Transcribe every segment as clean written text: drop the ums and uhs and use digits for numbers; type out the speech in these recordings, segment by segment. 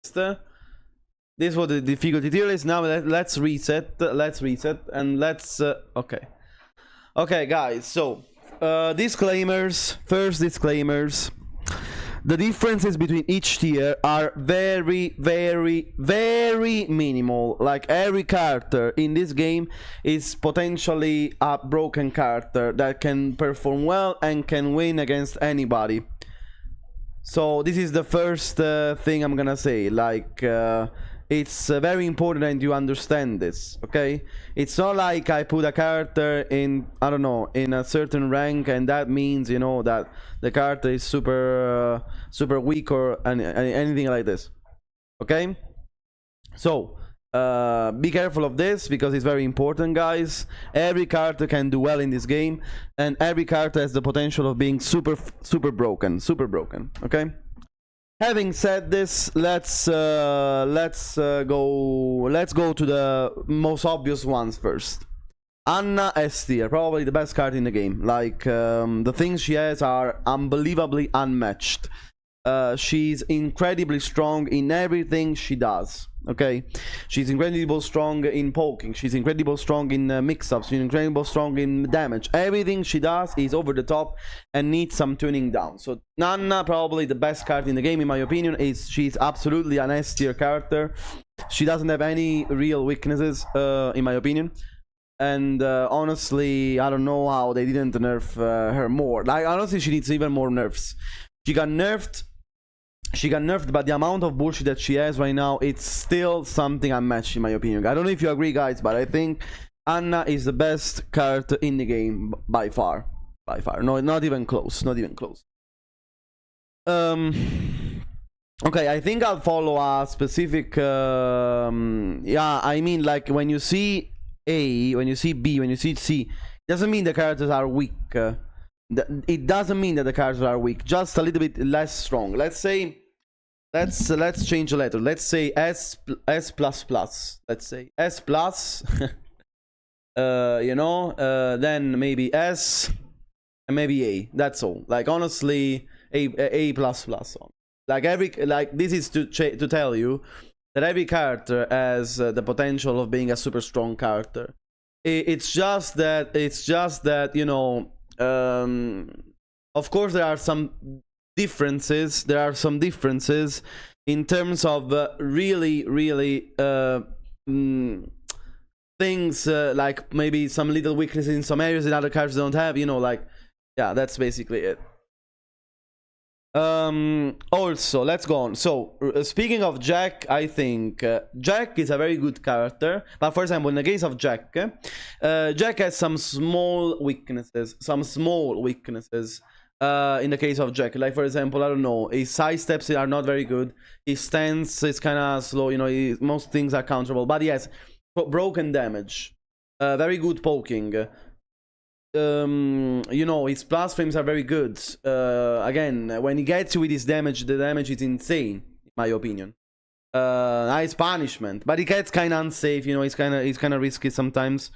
This was the difficulty tier list. Now let's reset. Let's reset and let's. Okay. Okay, guys. So disclaimers. First disclaimers. The differences between each tier are very, very, very minimal. Like every character in this game is potentially a broken character that can perform well and can win against anybody. So this is the first thing I'm gonna say. Like it's very important that you understand this, okay? It's not like I put a character in, I don't know, in a certain rank and that means, you know, that the character is super weak or anything like this, okay? So be careful of this because it's very important, guys. Every character can do well in this game and every character has the potential of being super broken, okay? Having said this, let's go to the most obvious ones first. Anna S tier, probably the best card in the game. Like the things she has are unbelievably unmatched. She's incredibly strong in everything she does. Okay, she's incredibly strong in poking. She's incredibly strong in mix-ups. She's incredibly strong in damage. Everything she does is over the top and needs some tuning down. So Anna, probably the best card in the game in my opinion. She's absolutely an S tier character. She doesn't have any real weaknesses in my opinion. And honestly, I don't know how they didn't nerf her more. Like honestly, she needs even more nerfs. She got nerfed, but the amount of bullshit that she has right now, it's still something unmatched in my opinion. I don't know if you agree, guys, but I think Anna is the best character in the game by far. By far. No, not even close. Not even close. Okay, I think I'll follow a specific... yeah, I mean, like, when you see A, when you see B, when you see C, it doesn't mean the characters are weak. It doesn't mean that the characters are weak, just a little bit less strong. Let's say, let's change the letter. Let's say S plus plus. Let's say S plus. You know, then maybe S and maybe A. That's all. Like honestly, A plus plus. Like this is to tell you that every character has the potential of being a super strong character. It's just that you know. Of course there are some differences. In terms of really things like maybe some little weaknesses in some areas that other characters don't have, you know, like, yeah, that's basically it. Also, let's go on. So speaking of Jack, I think Jack is a very good character, but for example in the case of Jack, Jack has some small weaknesses in the case of Jack. Like for example, I don't know, his side steps are not very good, his stance is kind of slow, you know, most things are counterable, but he has broken damage, very good poking. You know, his plus frames are very good. Again, when he gets you with his damage, the damage is insane, in my opinion. Nice punishment, but he gets kind of unsafe. You know, he's kind of risky sometimes.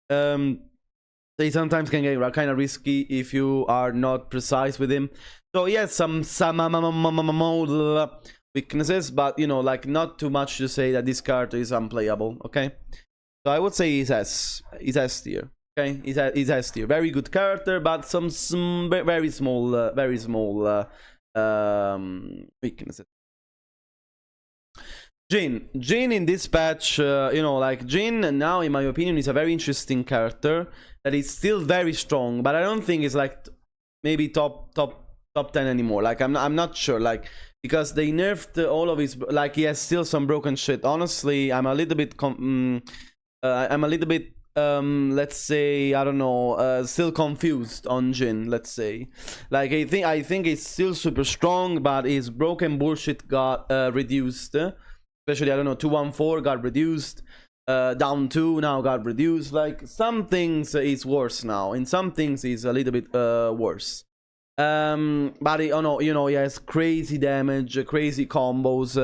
They sometimes can get kind of risky if you are not precise with him. So he has some weaknesses, but you know, like not too much to say that this character is unplayable. Okay, so I would say he's S tier. Okay, he's S tier. Very good character, but some very small weaknesses. Jin in this patch, you know, like Jin now, in my opinion, is a very interesting character that is still very strong, but I don't think it's like maybe top 10 anymore. Like I'm not sure, like because they nerfed all of his, like he has still some broken shit. Honestly, I'm a little bit let's say, I don't know, still confused on Jin, let's say. Like I think he's still super strong, but his broken bullshit got reduced. Especially, I don't know, 214 got reduced, down 2 now got reduced. Like some things is worse now, in some things is a little bit worse. But oh no, you know, he has crazy damage, crazy combos,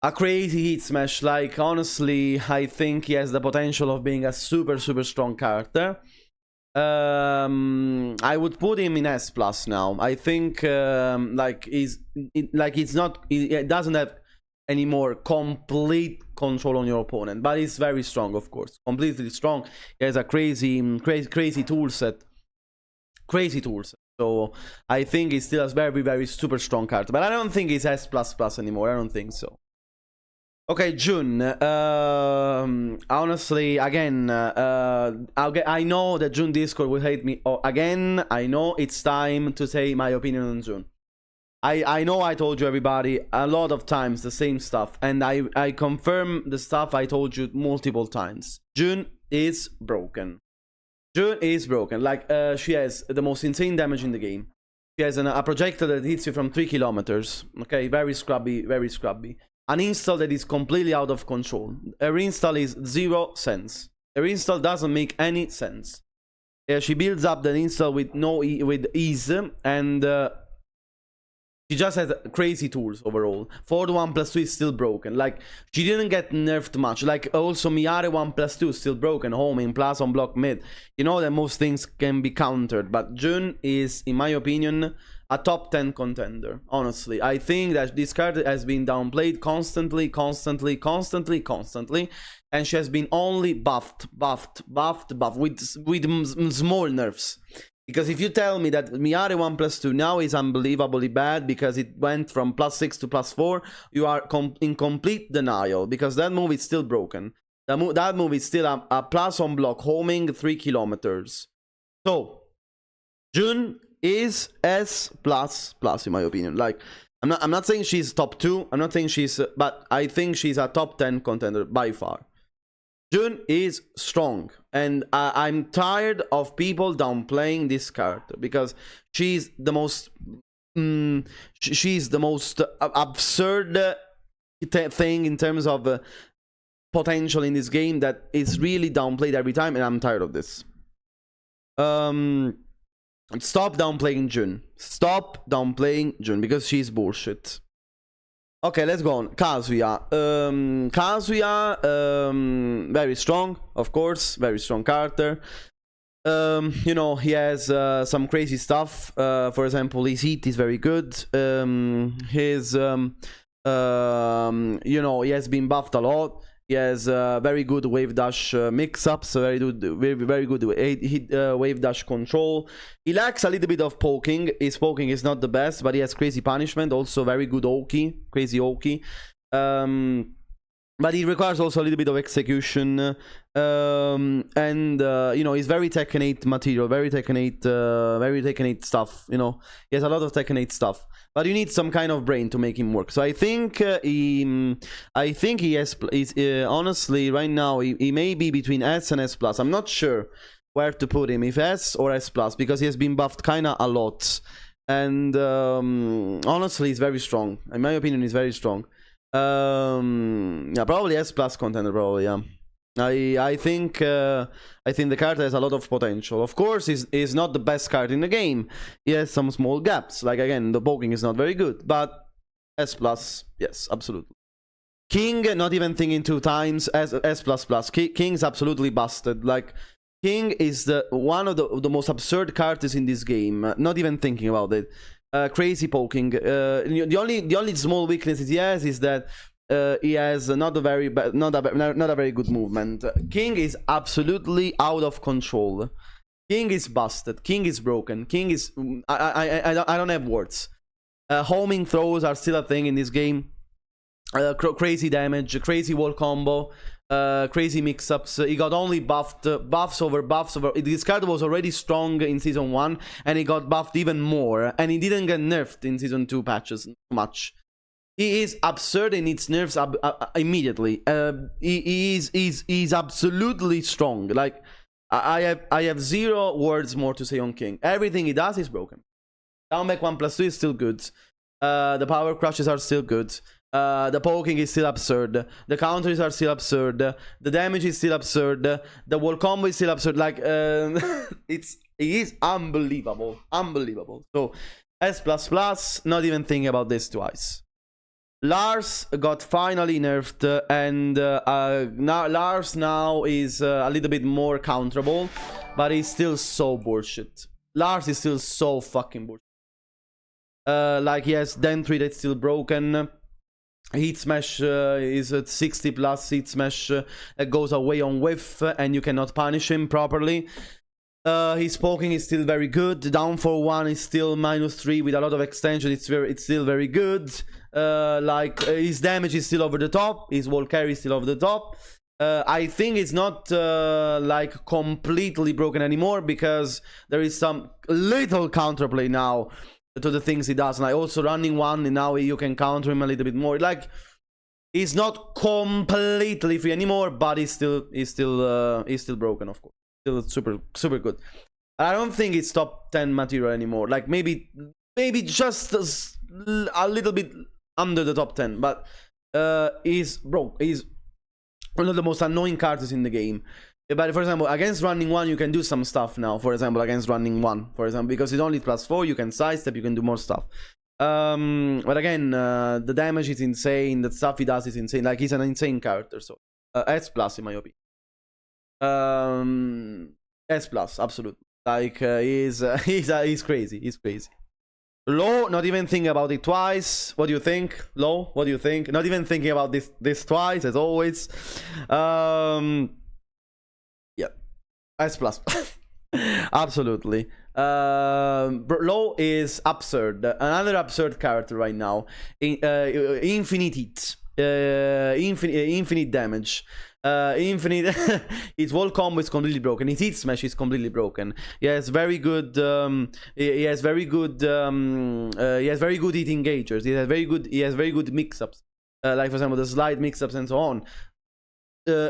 a crazy hit smash. Like honestly, I think he has the potential of being a super strong character. I would put him in S plus now. I think like he doesn't have anymore complete control on your opponent, but he's very strong, of course, completely strong. He has a crazy tool set, so I think he still has very super strong card, but I don't think he's S++ anymore. I don't think so. Okay, Jun. Honestly, again, I know that Jun Discord will hate me again. I know it's time to say my opinion on Jun. I know I told you, everybody, a lot of times the same stuff, and I confirm the stuff I told you multiple times. Jun is broken. Jun is broken. Like, she has the most insane damage in the game. She has a projectile that hits you from 3 kilometers. Okay, very scrubby, very scrubby. An install that is completely out of control. A reinstall is 0 sense. A reinstall doesn't make any sense. She builds up the install with with ease, and she just has crazy tools overall. Ford 1+2 is still broken. Like, she didn't get nerfed much. Like, also Miare 1+2 is still broken. Homing, plus on block mid. You know that most things can be countered. But Jun is, in my opinion, a top 10 contender. Honestly, I think that this card has been downplayed constantly. And she has been only buffed with small nerfs. Because if you tell me that Miare 1+2 now is unbelievably bad because it went from +6 to +4, you are in complete denial, because that move is still broken. That move is still a plus on block, homing 3 kilometers. So, Jun is S++, in my opinion. Like, I'm not saying she's top 2, I'm not saying she's, but I think she's a top 10 contender by far. Jun is strong, and I'm tired of people downplaying this card, because she's the most absurd thing in terms of potential in this game that is really downplayed every time, and I'm tired of this. Stop downplaying Jun. Stop downplaying Jun, because she's bullshit. Okay, let's go on. Kazuya. Kazuya, very strong, of course. Very strong character. You know, he has some crazy stuff. For example, his heat is very good. His, you know, he has been buffed a lot. He has very good wave dash mix-ups, very good wave dash control. He lacks a little bit of poking. His poking is not the best, but he has crazy punishment. Also very good Oki, crazy Oki. But he requires also a little bit of execution. And you know, he's very Tekken 8 material, very Tekken 8 stuff. You know, he has a lot of Tekken 8 stuff. But you need some kind of brain to make him work. So I think he has, honestly, right now, he may be between S and S+. I'm not sure where to put him, if S or S+, because he has been buffed kinda a lot. And honestly, he's very strong. In my opinion, he's very strong. Yeah, probably S+ contender, probably, yeah. I think the card has a lot of potential. Of course, is not the best card in the game. He has some small gaps. Like, again, the poking is not very good, but S+, yes, absolutely. King, not even thinking 2 times. S++. King's absolutely busted. Like, King is one of the most absurd cards in this game. Not even thinking about it. Crazy poking. The only small weakness he has is that he has not a very good movement. King is absolutely out of control. King is busted. King is broken. King is I don't have words. Homing throws are still a thing in this game. Crazy damage, crazy wall combo, crazy mix-ups. He got only buffed, buffs over. This card was already strong in Season 1, and he got buffed even more, and he didn't get nerfed in Season 2 patches much. He is absurd and needs nerfs immediately. He's absolutely strong. Like, I have 0 words more to say on King. Everything he does is broken. Downback 1+2 is still good. The power crushes are still good. The poking is still absurd. The counters are still absurd. The damage is still absurd. The wall combo is still absurd. Like, it is unbelievable. Unbelievable. So, S++, not even thinking about this twice. Lars got finally nerfed, and Lars now is a little bit more counterable, but he's still so bullshit. Lars is still so fucking bullshit. Like, he has Den 3 that's still broken. Heat smash is at 60 plus heat smash that goes away on whiff, and you cannot punish him properly. His poking is still very good. Down for 1 is still -3 with a lot of extension. It's still very good. His damage is still over the top. His wall carry is still over the top. I think it's not like completely broken anymore, because there is some little counterplay now to the things he does. Like also running 1, and now you can counter him a little bit more. Like he's not completely free anymore, but he's still broken, of course. Still super good. I don't think it's top 10 material anymore. Like maybe just a little bit under the top 10, but he's one of the most annoying characters in the game. But for example, against running 1, you can do some stuff now. For example, against running 1, for example, because it's only +4, you can sidestep, you can do more stuff. But again, the damage is insane. The stuff he does is insane. Like he's an insane character. So S+ in my opinion. S+, absolutely. Like he's crazy. He's crazy. Low, not even thinking about it twice. What do you think? Low, what do you think? Not even thinking about this twice, as always. Yeah, S+. Absolutely. Low is absurd. Another absurd character right now. Infinite hit. Infinite damage. Infinite. His wall combo is completely broken. His hit smash is completely broken. He has very good. He has very good hit engagers. He has very good mix-ups. Like for example, the slide mix-ups and so on.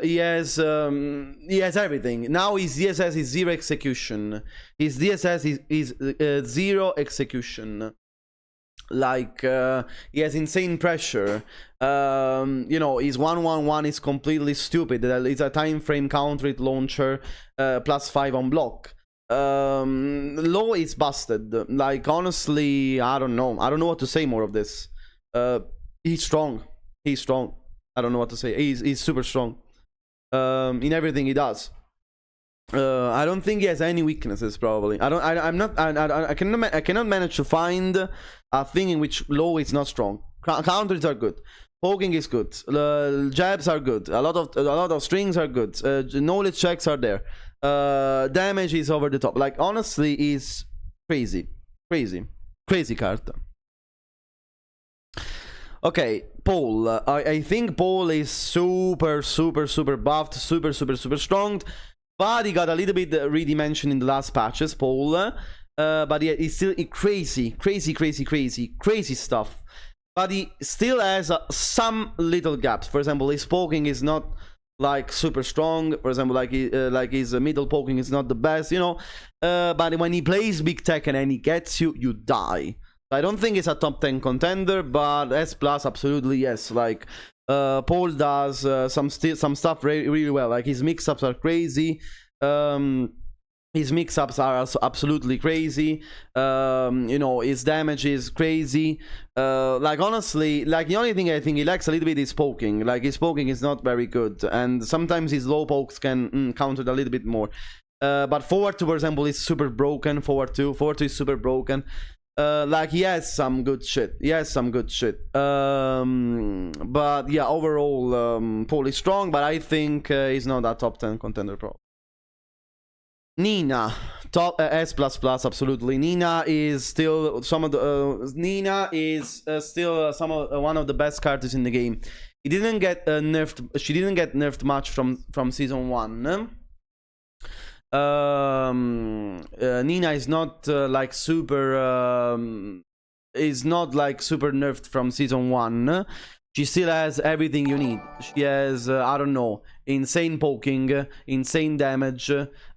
He has everything. Now his DSS is 0 execution. His DSS is 0 execution. Like he has insane pressure. You know, his 1-1-1 is completely stupid. It's a time frame counter hit launcher, +5 on block. Low is busted. Like honestly, I don't know what to say more of this. He's strong. I don't know what to say. He's super strong in everything he does. I don't think he has any weaknesses. Probably. I cannot manage to find a thing in which Low is not strong. Counters are good. Poking is good. Jabs are good. A lot of strings are good. Knowledge checks are there. Damage is over the top. Like honestly, is crazy character. Okay, Paul. I think Paul is super buffed, super strong. But he got a little bit redimensioned in the last patches, Paul. But yeah, he's still crazy stuff. But he still has some little gaps. For example, his poking is not like super strong. For example, like his middle poking is not the best, you know. But when he plays big Tekken and he gets you, you die. I don't think it's a top 10 contender, but S+ absolutely yes. Like Paul does some stuff really well. Like his mix-ups are crazy. His mix-ups are absolutely crazy. You know, his damage is crazy. Like honestly, like the only thing I think he lacks a little bit is poking. Like his poking is not very good, and sometimes his low pokes can counter a little bit more. But forward 2, for example, is super broken. Forward 2 is super broken. Like he has some good shit. But yeah, overall, Paul is strong, but I think he's not a top 10 contender pro. Nina, top S++, absolutely. Nina is still one of the best characters in the game. He didn't get nerfed. She didn't get nerfed much from season 1. Nina is not like super nerfed from season 1. She still has everything you need. She has I don't know, insane poking, insane damage,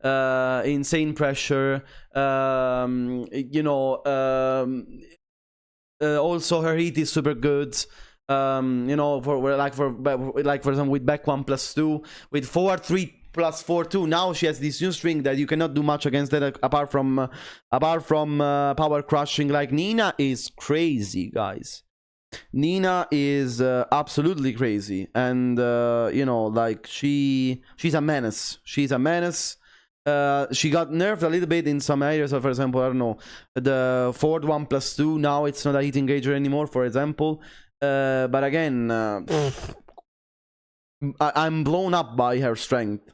insane pressure, you know, also her heat is super good. You know, for example, with back 1+2, with forward 3 +4-2. Now she has this new string that you cannot do much against that apart from power crushing. Like Nina is crazy, guys. Nina is absolutely crazy, and you know, like she's a menace. She got nerfed a little bit in some areas. So for example, I don't know, the forward 1+2. Now it's not a hit engager anymore, for example. But again, I'm blown up by her strength.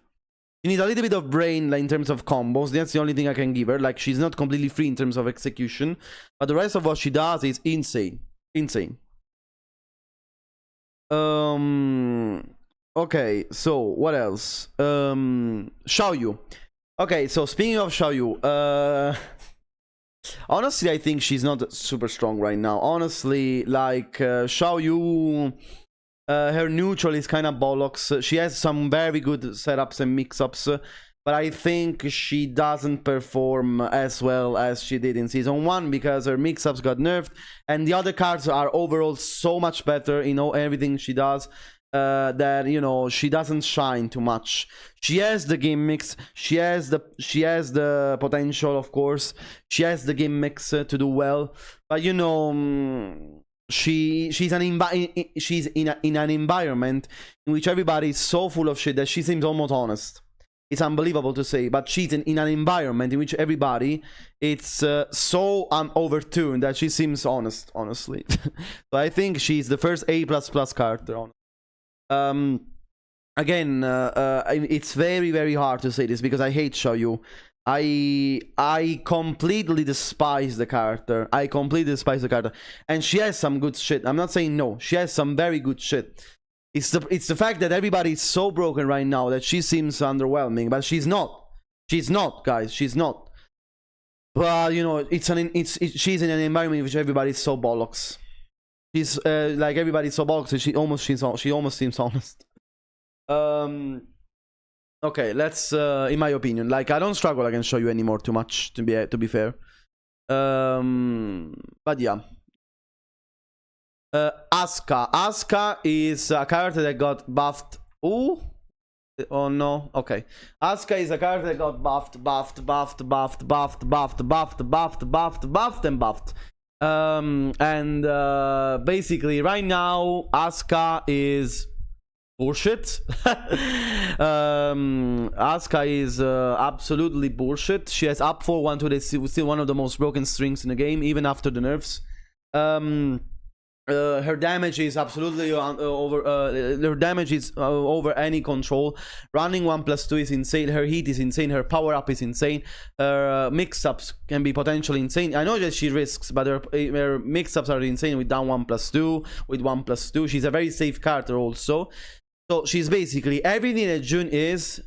She needs a little bit of brain, like, in terms of combos. That's the only thing I can give her. Like, she's not completely free in terms of execution, but the rest of what she does is insane. Insane. Okay, so what else? Xiaoyu. Okay, so speaking of Xiaoyu, honestly, I think she's not super strong right now. Honestly, like, Xiaoyu, her neutral is kind of bollocks. She has some very good setups and mix-ups, but I think she doesn't perform as well as she did in Season 1 because her mix-ups got nerfed, and the other cards are overall so much better in everything she does. That, you know, she doesn't shine too much. She has the game mix, she has the potential, of course, she has the game mix to do well, but you know, she's in an environment in which everybody is so full of shit that she seems almost honest. It's unbelievable to say, but she's in an environment in which everybody, it's so overtuned that she seems honest, honestly. So I think she's the first A++ character on. Again, it's very, very hard to say this because I hate Xiaoyu. I completely despise the character. I completely despise the character. And she has some good shit. I'm not saying no. She has some very good shit. It's the fact that everybody is so broken right now that she seems underwhelming, but she's not. She's not, guys. She's not. But you know, she's in an environment in which everybody's so bollocks. She's like, everybody's so bollocks. She almost seems honest. Okay, let's. In my opinion, like, I don't struggle against Xiaoyu anymore too much. To be fair. But yeah. Asuka is a character that got buffed. Ooh. Oh no. Okay. Asuka is a character that got buffed, and buffed. Basically right now Asuka is bullshit. Asuka is absolutely bullshit. She has up 4-1-2. That's still one of the most broken strings in the game, even after the nerfs. Her damage is absolutely over any control. Running 1+2 is insane. Her heat is insane. Her power up is insane. Her mix-ups can be potentially insane. I know that she risks, but her mix-ups are insane with down 1+2, with 1+2. She's a very safe character also. So she's basically everything that June is,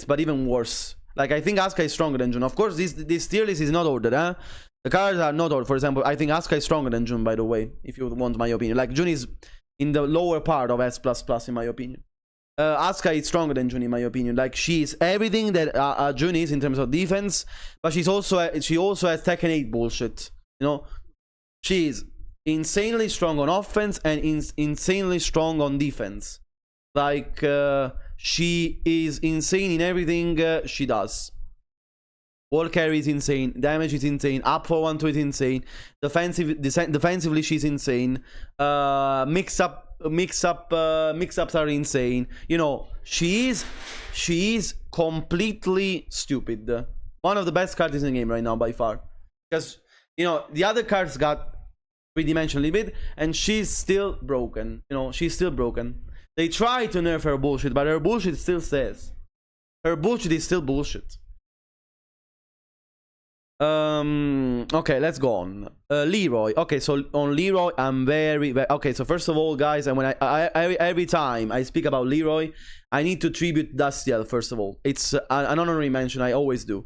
but even worse. Like, I think Asuka is stronger than June. Of course, this tier list is not ordered, huh? The cards are not ordered. For example, I think Asuka is stronger than June, by the way, if you want my opinion. Like, June is in the lower part of S++, in my opinion. Asuka is stronger than June, in my opinion. Like, she's everything that June is in terms of defense, but she also has Tekken 8 bullshit. You know, she's insanely strong on offense and insanely strong on defense. Like, she is insane in everything she does. Wall carry is insane, damage is insane, up 4-1-2 is insane, defensively she's insane, mix-ups are insane. You know, she is completely stupid. One of the best cards in the game right now by far. Because, you know, the other cards got 3-dimensional limit and she's still broken. You know, she's still broken. They try to nerf her bullshit, but her bullshit still stays. Her bullshit is still bullshit. Okay, let's go on. Leroy. Okay, so on Leroy, I'm very okay. So first of all, guys, and when every time I speak about Leroy, I need to tribute Dustiel. First of all, it's an honorary mention. I always do.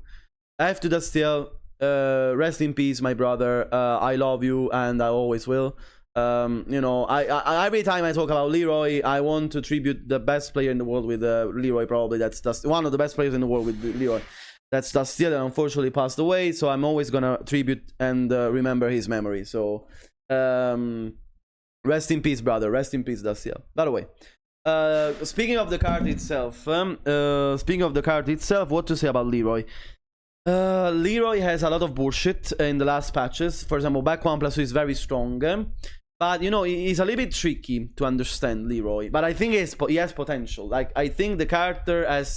F to Dustiel. Rest in peace, my brother. I love you, and I always will. You know, I every time I talk about Leroy, I want to tribute the best player in the world with Leroy. Probably that's one of the best players in the world with Leroy. That's Dustiel that unfortunately passed away, so I'm always gonna tribute and remember his memory. So, rest in peace, brother. Rest in peace, Dustiel. By the way, speaking of the card itself, what to say about Leroy? Leroy has a lot of bullshit in the last patches. For example, back 1+2 is very strong, but you know, he's a little bit tricky to understand, Leroy. But I think he has potential. Like, I think the character is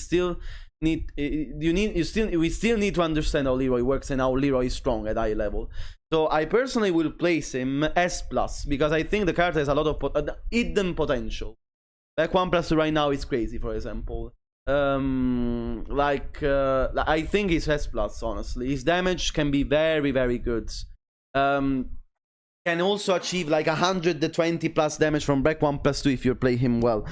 still we still need to understand how Leroy works and how Leroy is strong at high level. So I personally will place him S+, because I think the character has a lot of hidden potential. Like 1+2 right now is crazy, for example. I think he's S+, honestly. His damage can be very, very good. Can also achieve like 120 plus damage from Break 1+2 if you play him well.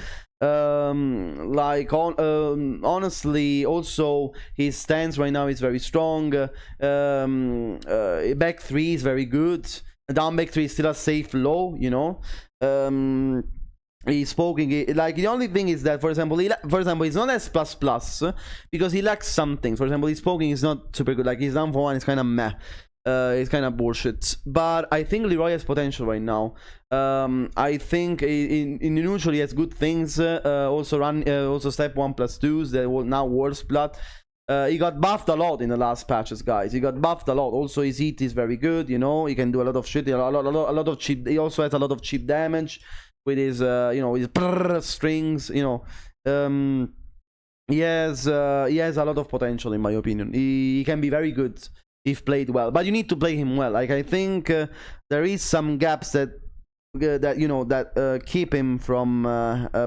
Honestly, also his stance right now is very strong. Back 3 is very good. Down back 3 is still a safe low, you know. He's poking, like the only thing is that, for example, he's not S++ because he lacks something. For example, his poking is not super good. Like his down for 1 is kind of meh. It's kind of bullshit, but I think Leroy has potential right now. I think in neutral he has good things. Also step 1+2s that will now worse blood. He got buffed a lot in the last patches, guys. He got buffed a lot. Also his heat is very good. You know, he can do a lot of shit. A lot of cheap. He also has a lot of cheap damage with his his strings. You know, he has a lot of potential in my opinion. He can be very good if played well, but you need to play him well. Like I think there is some gaps that keep him from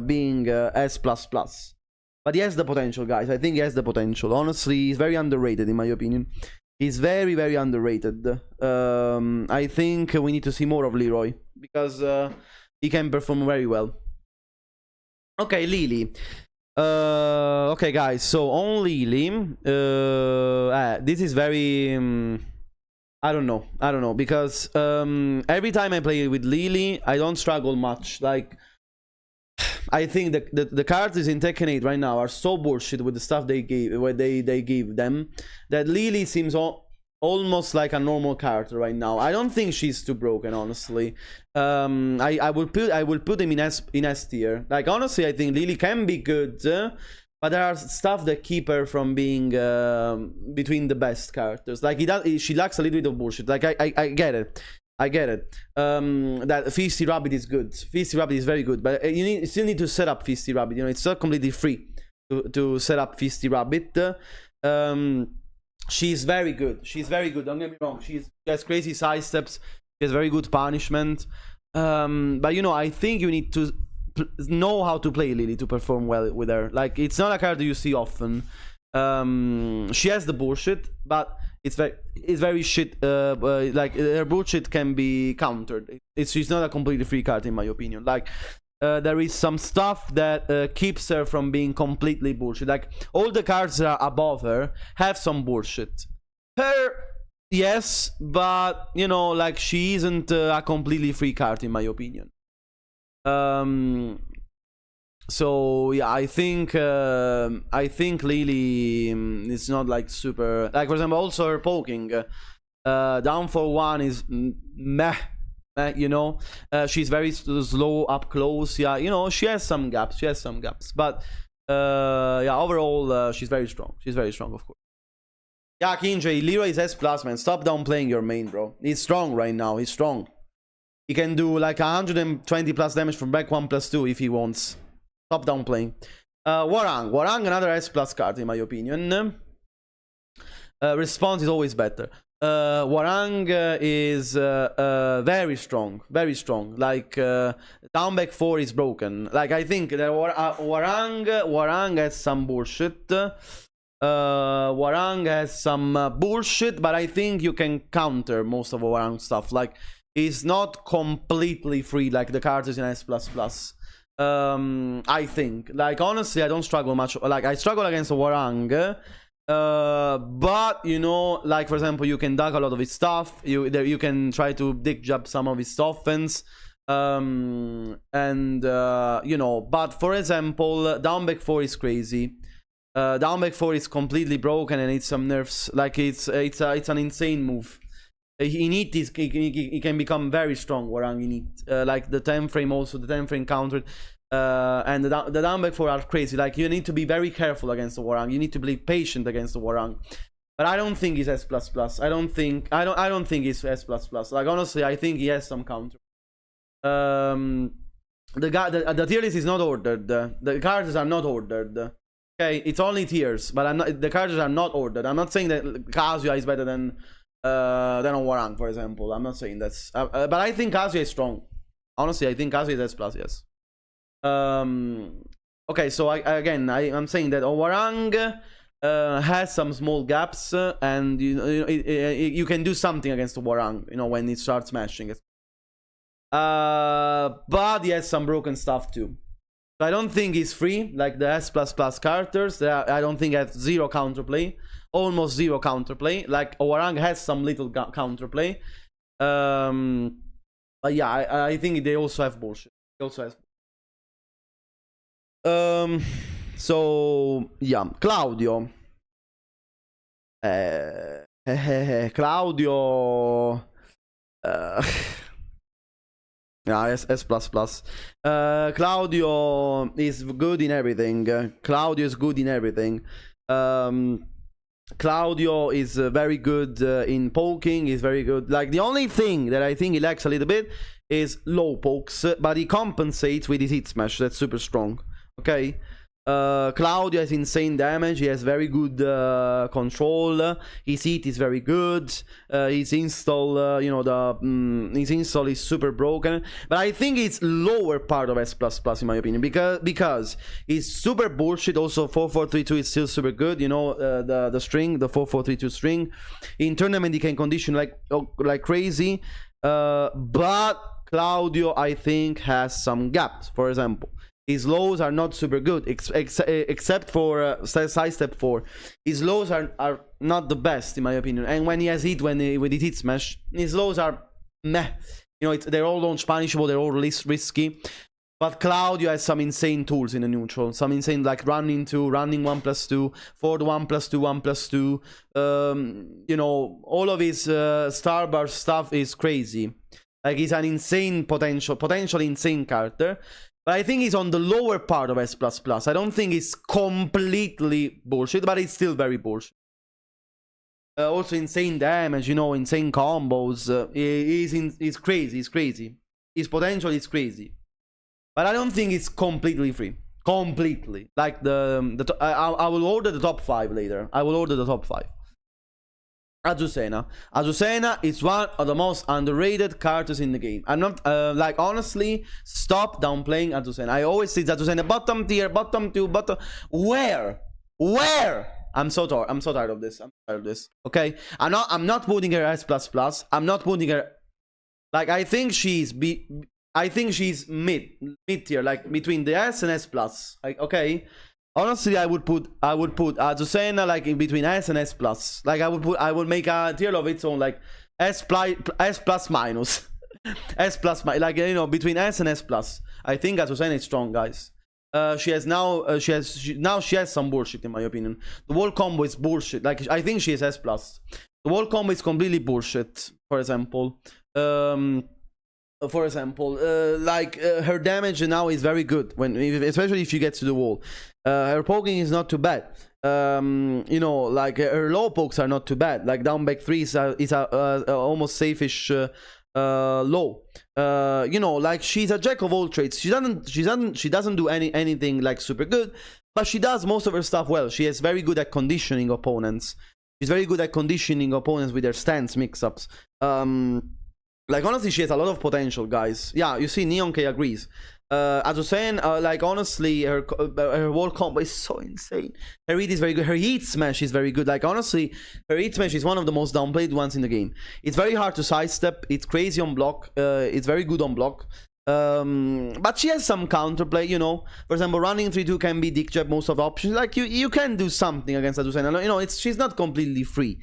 being S++. But he has the potential, guys. I think he has the potential. Honestly, he's very underrated in my opinion. He's very, very underrated. I think we need to see more of Leroy because he can perform very well. Okay, Lili. Okay, guys, so on Lili, this is very I don't know because every time I play with Lili I don't struggle much. Like I think the characters in Tekken 8 right now are so bullshit with the stuff they give them that Lili seems almost like a normal character right now. I don't think she's too broken, honestly. I will put him in S tier. Like honestly, I think Lili can be good, but there are stuff that keep her from being between the best characters. Like she lacks a little bit of bullshit. Like I get it. That Feisty Rabbit is good. Feisty Rabbit is very good, but you still need to set up Feisty Rabbit. You know, it's not completely free to set up Feisty Rabbit. She's very good. Don't get me wrong. She has crazy side steps. She has very good punishment. But you know, I think you need to know how to play Lili to perform well with her. Like it's not a character you see often. She has the bullshit, but it's very shit. Like her bullshit can be countered. She's not a completely free card in my opinion. Like. There is some stuff that keeps her from being completely bullshit. Like all the cards that are above her have some bullshit. Her, yes, but you know, like she isn't a completely free card in my opinion. So yeah, I think Lili is not like super. Like for example, also her poking down for 1 is meh. You know, she's very slow up close. Yeah, you know, she has some gaps. But yeah, overall, she's very strong. Of course. Yeah, Kinjay, Leroy is S+, man. Stop downplaying your main, bro. He's strong right now. He's strong. He can do like 120 plus damage from back 1+2 if he wants. Stop downplaying. Hwoarang, another S+ card in my opinion. Response is always better. Hwoarang is very strong. Like down back 4 is broken. Like I think that Hwoarang has some bullshit. Hwoarang has some bullshit, but I think you can counter most of Hwoarang stuff. Like he's not completely free like the characters in S++. I think. Like honestly, I don't struggle much. Like I struggle against Hwoarang. But you know, like for example, you can duck a lot of his stuff. You can try to dick jab some of his offense. You know, but for example, down back 4 is crazy. Down back 4 is completely broken and it's some nerfs. Like it's an insane move. He can become very strong. Hwoarang in it. Like the 10 frame also, the 10 frame countered. And the down back 4 are crazy. Like you need to be very careful against the Hwoarang. You need to be patient against the Hwoarang. But I don't think he's S++. I don't think he's S++. Like honestly, I think he has some counter. The tier list is not ordered. The cards are not ordered. Okay, it's only tiers, but I'm not. The characters are not ordered. I'm not saying that Kazuya is better than Hwoarang, for example. I'm not saying that's. But I think Kazuya is strong. Honestly, I think Kazuya is S+. Yes. Okay, so I'm saying that Hwoarang has some small gaps, and you can do something against Hwoarang, when it starts smashing it. But he has some broken stuff too. So I don't think he's free like the S++ characters. I don't think has zero counterplay, almost zero counterplay. Like Hwoarang has some little counterplay. But yeah, I think they also have bullshit. They also have. So yeah, Claudio. Claudio. Yeah, S++. Claudio is good in everything. Claudio is good in everything. Claudio is very good in poking. He's very good. Like, the only thing that I think he lacks a little bit is low pokes, but he compensates with his hit smash. That's super strong. Okay. Claudio has insane damage. He has very good control. His hit is very good. His install, his install is super broken. But I think it's lower part of S++ in my opinion, because he's super bullshit. Also, 4432 is still super good. The string, the 4432 string. In tournament, he can condition like crazy. But Claudio, I think, has some gaps. For example, his lows are not super good, except for side step 4. His lows are not the best in my opinion. And when he has hit, when he hit smash, his lows are meh. They're all launch punishable, they're all risky. But Claudio has some insane tools in the neutral. Some insane, like running 1+2, forward 1+2, 1+2. All of his starburst stuff is crazy. Like, he's an insane potentially insane character. But I think he's on the lower part of S++. I don't think he's completely bullshit, but it's still very bullshit. Also insane damage, insane combos. He's crazy, he's crazy. His potential is crazy. But I don't think it's completely free. Completely. Like, I will order the top 5 later. I will order the top 5. Azucena. Azucena is one of the most underrated characters in the game. I'm not, honestly, stop downplaying Azucena. I always say Azucena, bottom tier, bottom 2, bottom... Where? I'm so tired of this. Okay? I'm not putting her S++. I'm not putting her... Like, I think she's mid tier, like, between the S and S+. Like, okay? Honestly, I would put Azucena like in between S and S+. Like, I would make a tier of its own, like S plus minus. S plus, like, between S and S+. I think Azucena is strong, guys. She has some bullshit in my opinion. The whole combo is bullshit. Like, I think she is S+. The whole combo is completely bullshit. For example, her damage now is very good especially if she gets to the wall. Her poking is not too bad. Like, her low pokes are not too bad. Like, down back 3 is a almost safe-ish low. Like, she's a jack of all trades. She doesn't do anything like super good, but she does most of her stuff well. She is very good at conditioning opponents. She's very good at conditioning opponents with her stance mix-ups. Like, honestly, she has a lot of potential, guys. Yeah, you see, Neon K agrees. Azucena, like, honestly, her wall combo is so insane. Her hit is very good. Her heat smash is very good. Like, honestly, her heat smash is one of the most downplayed ones in the game. It's very hard to sidestep. It's crazy on block. It's very good on block. But she has some counterplay, For example, running 3-2 can be dick jab most of the options. Like, you can do something against Azucena. She's not completely free.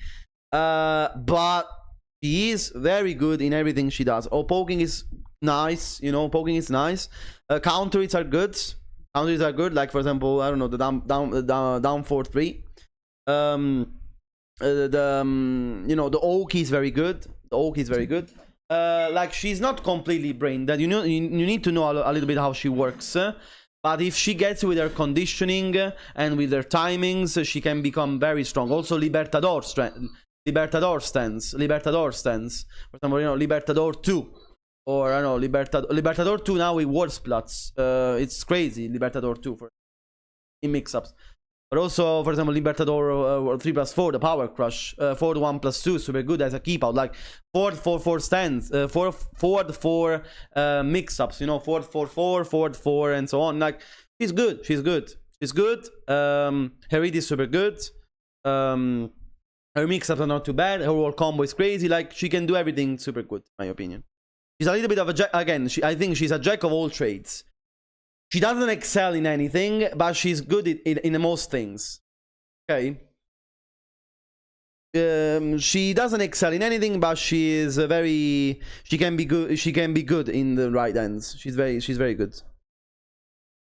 But she is very good in everything she does. Poking is nice, poking is nice. Counter hits are good. Like, for example, I don't know, the down 4-3. The Oak is very good. Like, she's not completely brain dead. You need to know a little bit how she works. But if she gets with her conditioning and with her timings, she can become very strong. Also, Libertador stance. For example, Libertador 2. Or, I don't know, Libertador 2 now with word splats. It's crazy, Libertador 2 in mix-ups. But also, for example, Libertador or 3+4, the Power Crush, forward 1+2, super good as a keep out. Like forward 4-4 stands, forward 4 mix-ups, you know, forward 4-4, forward 4, and so on. Like, she's good. She's good. She's good. Her read is super good. Her mix-ups are not too bad. Her whole combo is crazy. Like, she can do everything super good, in my opinion. She's a little bit of a jack. Again, I think she's a jack of all trades. She doesn't excel in anything, but she's good in most things. Okay. She doesn't excel in anything, but she is very. She can be good. She can be good in the right hands. She's very good.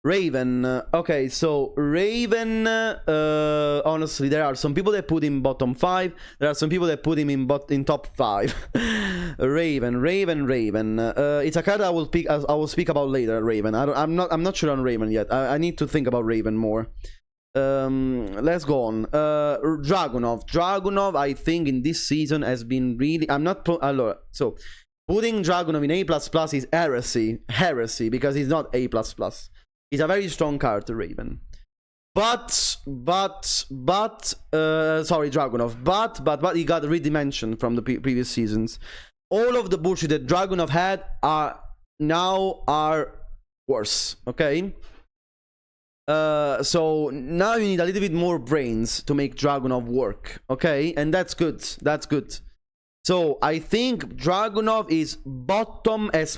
Raven. Okay, so Raven. Honestly, there are some people that put him bottom 5. There are some people that put him in top 5. Raven. It's a card I will speak about later. Raven. I'm not sure on Raven yet. I need to think about Raven more. Let's go on. Dragunov, I think in this season has been really. I'm not. So putting Dragunov in A++ is heresy because he's not A++. He's a very strong card, Raven. But sorry, Dragunov. But he got redimensioned from the previous seasons. All of the bullshit that Dragunov had are worse. Okay. So now you need a little bit more brains to make Dragunov work. Okay, and that's good. That's good. So I think Dragunov is bottom S+,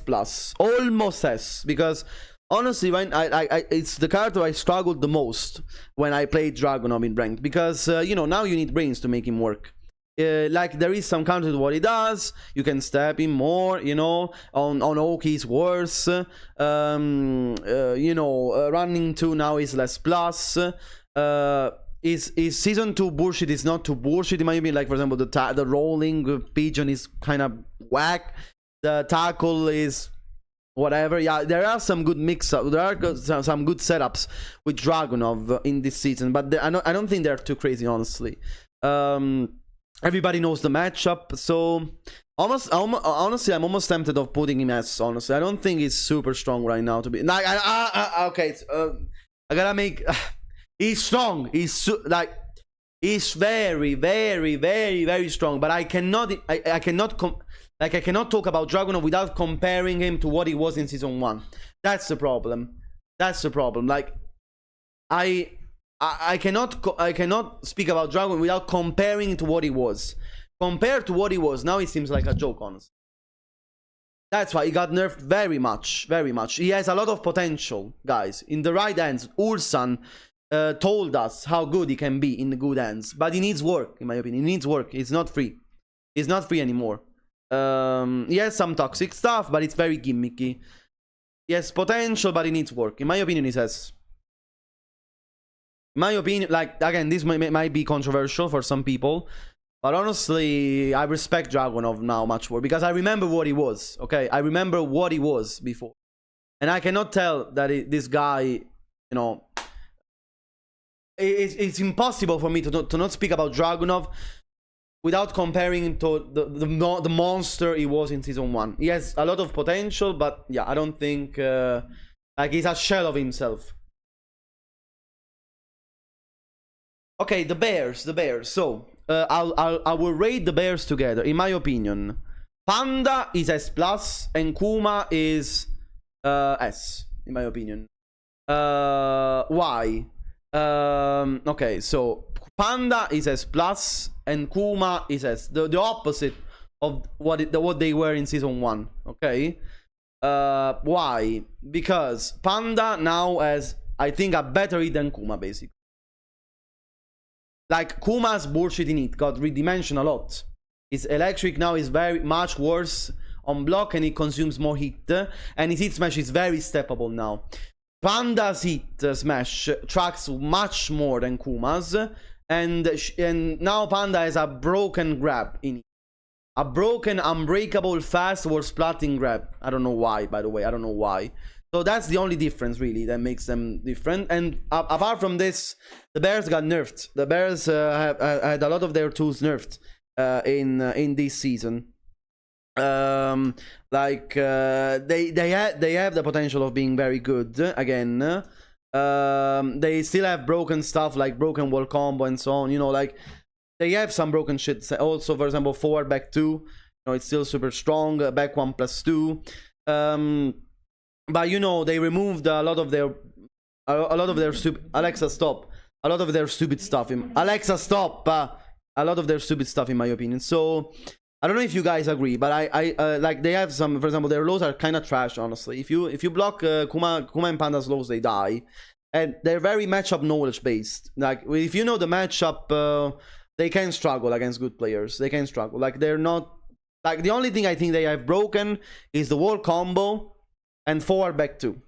almost S, because honestly, when it's the character I struggled the most when I played Dragunov in ranked, because you know, now you need brains to make him work. Like there is some counter to what he does. You can stab him more, you know. On Oak he's worse. You know, running 2 now is less plus. Is season 2 bullshit is not too bullshit in my opinion. Like for example, the rolling pigeon is kind of whack. The tackle is whatever. Yeah, there are some good mix-ups. There are some good setups with Dragunov in this season, but I don't think they're too crazy, honestly. Everybody knows the matchup, so honestly, I'm almost tempted of putting him as. Honestly, I don't think he's super strong right now to be. Like, okay, I gotta make. He's strong. He's very, very, very, very strong. But I cannot talk about Dragunov without comparing him to what he was in season 1. That's the problem. That's the problem. Like, I cannot speak about Dragunov without comparing to what he was. Compared to what he was, now it seems like a joke, honestly. That's why he got nerfed very much, very much. He has a lot of potential, guys. In the right hands, Ulsan told us how good he can be in the good hands. But he needs work, in my opinion. He needs work. It's not free. It's not free anymore. He has some toxic stuff, but it's very gimmicky. He has potential, but he needs work. In my opinion, he says. In my opinion, like, again, this might be controversial for some people, but honestly, I respect Dragunov now much more, because I remember what he was, okay? I remember what he was before. And I cannot tell that this guy, you know, it's impossible for me to not speak about Dragunov without comparing him to the monster he was in season 1. He has a lot of potential, but yeah, I don't think, like, he's a shell of himself. Okay, the Bears. So, I will rate the Bears together, in my opinion. Panda is S+, and Kuma is S, in my opinion. Why? Okay, so Panda is S+, and Kuma is S. The opposite of what they were in season 1, okay? Why? Because Panda now has, I think, a better hit than Kuma, basically. Like, Kuma's bullshit in it got redimensioned a lot. His electric now is very much worse on block, and it consumes more hit. And his hit smash is very steppable now. Panda's hit smash tracks much more than Kuma's. And now Panda has a broken grab in it. A broken, unbreakable, fast or splatting grab. I don't know why, by the way. I don't know why. So that's the only difference, really, that makes them different. And apart from this, the Bears got nerfed. The Bears have had a lot of their tools nerfed in this season. They have the potential of being very good again. They still have broken stuff like broken wall combo and so on. You know, like they have some broken shit. Also, for example, forward back 2. You know, it's still super strong. Back 1+2. But you know, they removed a lot of their stupid. Alexa, stop. A lot of their stupid stuff. Alexa, stop. A lot of their stupid stuff, in my opinion. So I don't know if you guys agree, but I like they have some. For example, their lows are kind of trash, honestly. If you block Kuma and Panda's lows, they die, and they're very matchup knowledge based. Like if you know the matchup, they can struggle against good players. They can struggle. Like they're not. Like the only thing I think they have broken is the wall combo and forward back 2.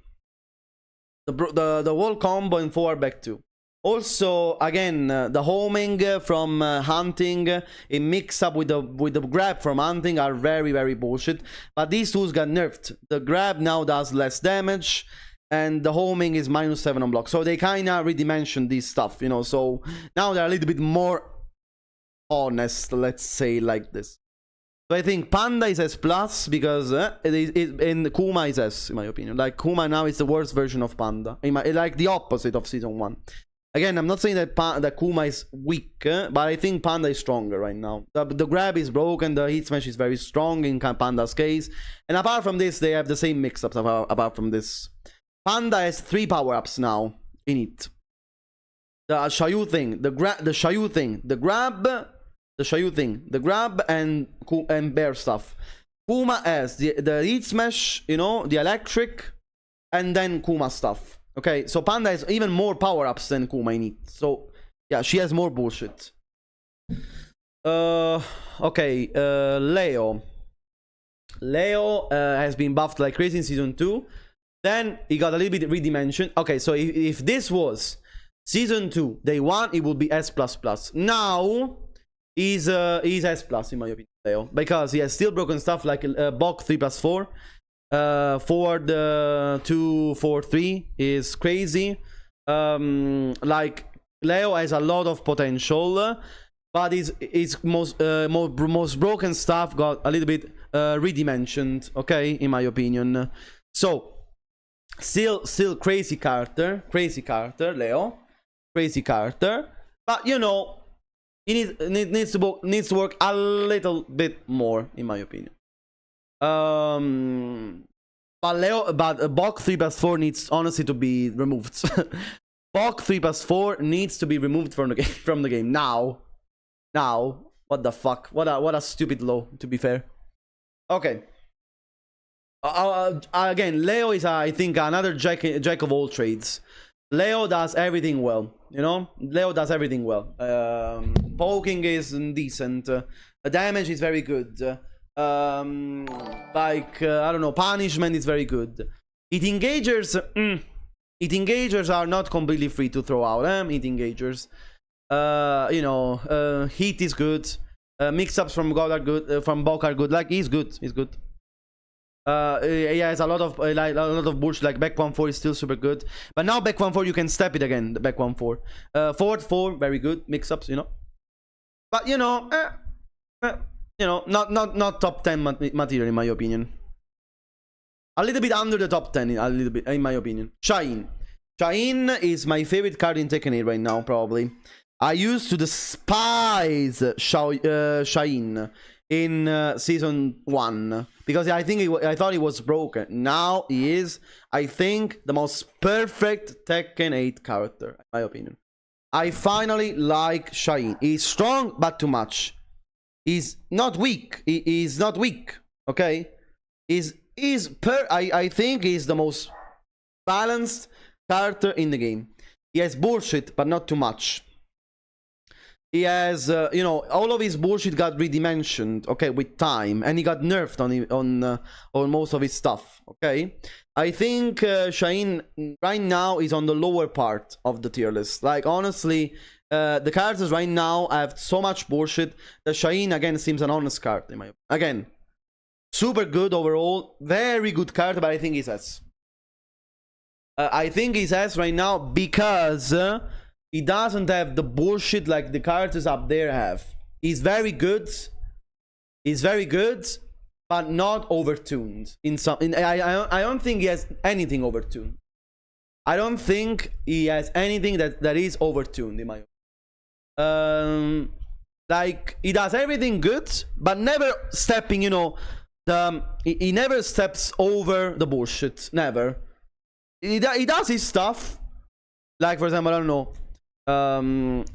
The wall combo and forward back 2. Also, again, the homing from hunting in mix up with the grab from hunting are very, very bullshit. But these tools got nerfed. The grab now does less damage, and the homing is -7 on block. So they kind of redimensioned this stuff, you know. So now they're a little bit more honest, let's say like this. So I think Panda is S plus because and Kuma is S, in my opinion. Like Kuma now is the worst version of Panda, like the opposite of season 1. Again, I'm not saying that Kuma is weak, but I think Panda is stronger right now. The grab is broken, the hit smash is very strong in Panda's case. And apart from this, they have the same mix-ups apart from this. Panda has 3 power-ups now in it. The Xiaoyu thing, the Xiaoyu thing, the grab, the Xiaoyu thing, the grab, and bear stuff. Kuma has the hit smash, you know, the electric, and then Kuma stuff. Okay, so Panda has even more power-ups than Kuma in it. So, yeah, she has more bullshit. Okay, Leo. Leo has been buffed like crazy in season 2. Then he got a little bit redimensioned. Okay, so if this was season 2, day 1, it would be S++. Now, he's S+, in my opinion, Leo. Because he has still broken stuff like Bok 3+4. Forward 2, 4, 3 is crazy. Like Leo has a lot of potential, but his most broken stuff got a little bit redimensioned. Okay, in my opinion. So still crazy character, Leo, crazy character. But you know, he needs to work a little bit more, in my opinion. But Bok 3+4 needs honestly to be removed. Bok 3+4 needs to be removed from the game now. What the fuck? What a stupid low, to be fair. Okay. Again, Leo is I think another jack of all trades. Leo does everything well, you know. Leo does everything well. Poking is decent. Damage is very good. Like I don't know, punishment is very good. Hit engagers are not completely free to throw out. Hit engagers, you know, heat is good. Mix-ups from God are good. From Bok are good. Like he's good. He has a lot of bullshit. Like back 1-4 is still super good. But now back 1-4 you can step it again. The back 1-4. Forward 4 very good. Mix-ups, you know. But you know. You know, not top 10 material, in my opinion. A little bit under the top 10, a little bit, in my opinion. Shaheen. Shaheen is my favorite card in Tekken 8 right now, probably. I used to despise Shaheen in season 1 because I thought he was broken. Now he is, I think, the most perfect Tekken 8 character, in my opinion. I finally like Shaheen. He's strong, but too much. He's not weak. He's not weak. Okay, I think he's the most balanced character in the game. He has bullshit, but not too much. He has, you know, all of his bullshit got redimensioned. Okay, with time, and he got nerfed on most of his stuff. Okay, I think Shaheen right now is on the lower part of the tier list. Like honestly. The characters right now have so much bullshit that Shaheen again seems an honest card in my opinion. Again, super good overall, very good card, but I think he's S. I think he's S right now because he doesn't have the bullshit like the characters up there have. He's very good, but not overtuned. I don't think he has anything overtuned. I don't think he has anything that is overtuned in my opinion. Like, he does everything good, but never stepping, you know, he never steps over the bullshit. Never. He does his stuff. Like, for example, I don't know,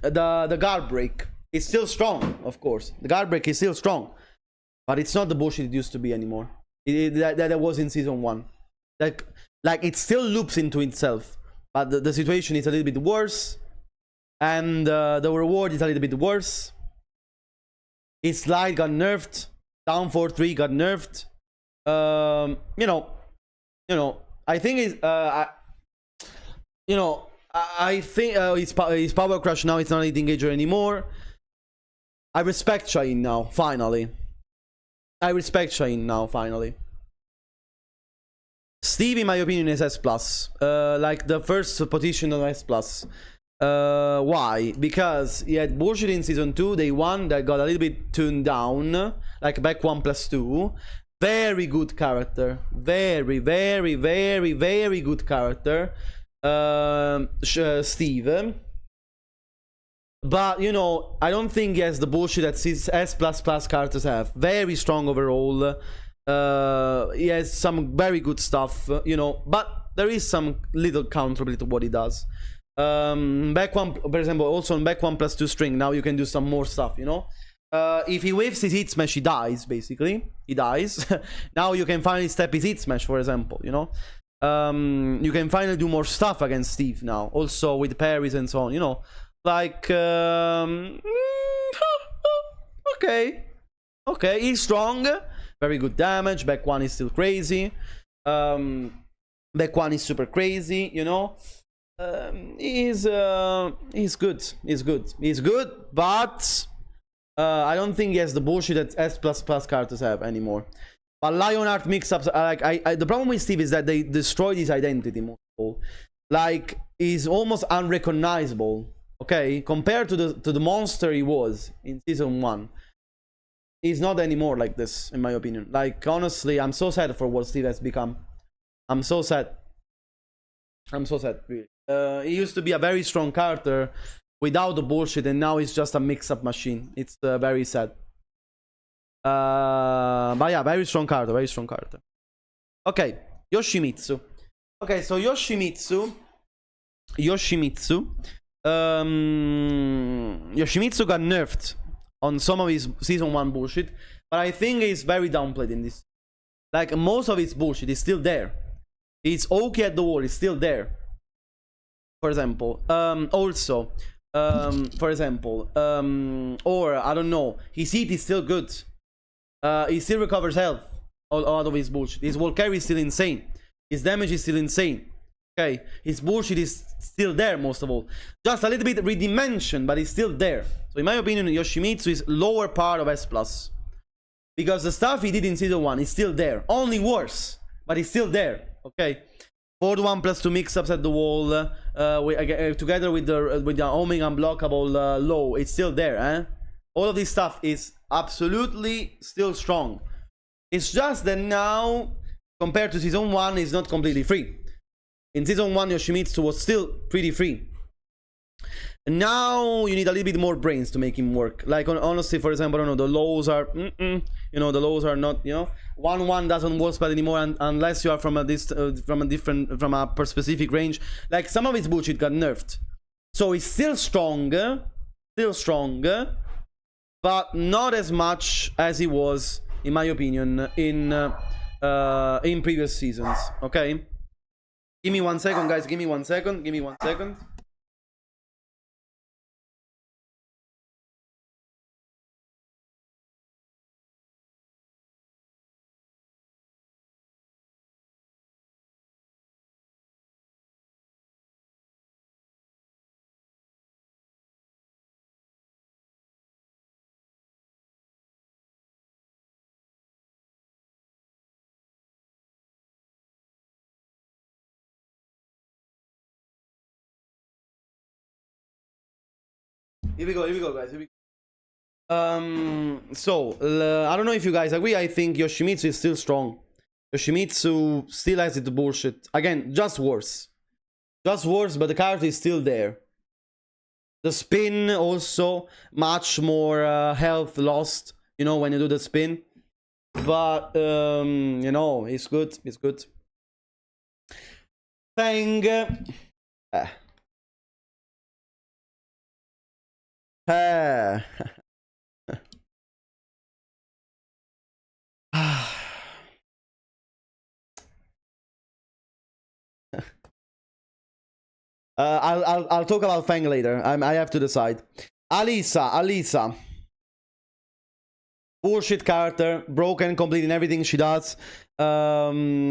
the guard break is still strong, of course. The guard break is still strong, but it's not the bullshit it used to be anymore. That was in season 1. Like it still loops into itself, but the situation is a little bit worse, and the reward is a little bit worse. His slide got nerfed. Down 4-3 got nerfed. You know, I think it's I think his power crush now is not an engager anymore. I respect Shaheen now, finally. I respect Shaheen now, finally. Steve, in my opinion, is S+. Like the first position of S+. Why? Because he had bullshit in season 2, day 1, that got a little bit tuned down. Like back 1+2. Very good character. Very, very, very, very good character. Steve. But, you know, I don't think he has the bullshit that S++ characters have. Very strong overall. He has some very good stuff, you know, but there is some little counterability to what he does. Back 1, for example, also on back 1+2 string, now you can do some more stuff, you know. If he whiffs his hit smash, he dies, basically. He dies. Now you can finally step his hit smash, for example, you know. You can finally do more stuff against Steve now, also with parries and so on, you know. Like, okay, he's strong, very good damage. Back 1 is still crazy. Back 1 is super crazy, you know. He's good, but I don't think he has the bullshit that S++ characters have anymore. But Lionheart mix-ups, like the problem with Steve is that they destroyed his identity most of all. Like, he's almost unrecognizable. Okay, compared to the monster he was in season 1, he's not anymore like this, in my opinion. Like, honestly, I'm so sad for what Steve has become. I'm so sad, really. He used to be a very strong character without the bullshit, and now he's just a mix-up machine. It's very sad. But yeah, very strong character. Okay, Yoshimitsu. Okay, so Yoshimitsu got nerfed on some of his season 1 bullshit, but I think he's very downplayed in this. Like, most of his bullshit is still there. He's okay at the wall, he's still there. For example, or I don't know, his heat is still good. He still recovers health out of his bullshit. His wall carry is still insane. His damage is still insane. Okay, his bullshit is still there, most of all. Just a little bit redimensioned, but it's still there. So in my opinion, Yoshimitsu is lower part of S+. Because the stuff he did in season 1 is still there. Only worse, but it's still there. Okay. 4-1+2 mix-ups at the wall, together with the homing unblockable low. It's still there, eh? All of this stuff is absolutely still strong. It's just that now, compared to season 1, it's not completely free. In season 1, Yoshimitsu was still pretty free. And now you need a little bit more brains to make him work. Like, honestly, for example, I don't know, the lows are, you know, the lows are not, you know, 1-1 doesn't work spell anymore unless you are from a specific range. Like, some of his bullshit got nerfed, so he's still stronger, but not as much as he was, in my opinion, in previous seasons. Okay. Give me 1 second, guys. Give me 1 second. Give me 1 second. Here we go, guys. Here we go. I don't know if you guys agree. I think Yoshimitsu is still strong. Yoshimitsu still has it bullshit. Again, just worse. Just worse, but the card is still there. The spin also, much more health lost, you know, when you do the spin. But, you know, it's good, it's good. Feng. I'll talk about Feng later. I have to decide. Alisa. Bullshit character, broken completely in everything she does. Broken,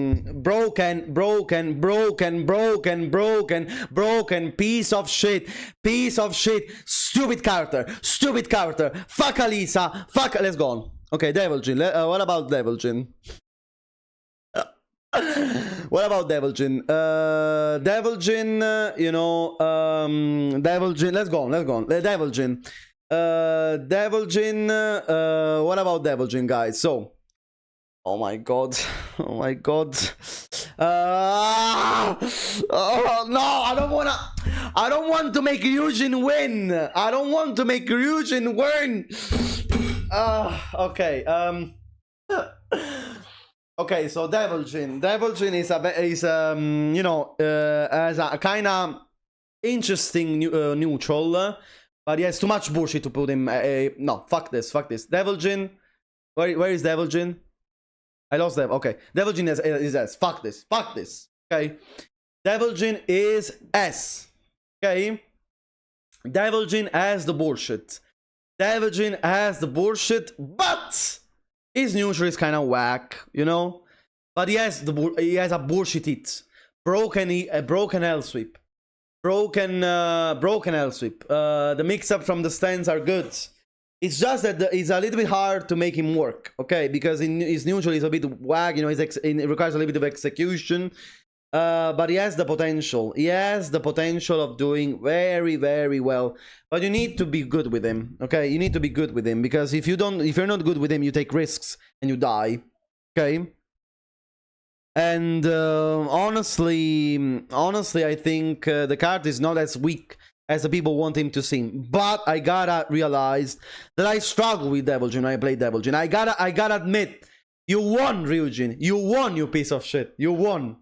piece of shit, stupid character. Fuck Alisa, fuck. Let's go on. Okay, Devil Jin. What about Devil Jin? What about Devil Jin? Devil Jin, you know, Devil Jin. Let's go on. Devil Jin. Devil Jin. What about Devil Jin, guys? So, oh my god. Oh my god. Oh no, I don't want to make Ryujin win. Okay. Okay, so Devil Jin is you know, as a kind of interesting neutral, but he has too much bullshit to put him. No, fuck this. Devil Jin, where is Devil Jin? I lost Devil. Okay, Devil Jin is S. Fuck this. Okay, Devil Jin is S. Okay, Devil Jin has the bullshit. But his neutral is kind of whack, you know, but he has a bullshit hit, broken L sweep, broken L sweep. The mix up from the stands are good. It's just that it's a little bit hard to make him work, okay, because his neutral is a bit whack, you know. It requires a little bit of execution, but he has the potential. Of doing very, very well. But you need to be good with him, okay? You need to be good with him, because if you're not good with him, you take risks and you die, okay? And honestly, I think the card is not as weak as the people want him to seem. But I gotta realize that I struggle with Devil Jin when I play Devil Jin. I gotta admit, you won, Ryujin. You won, you piece of shit. You won.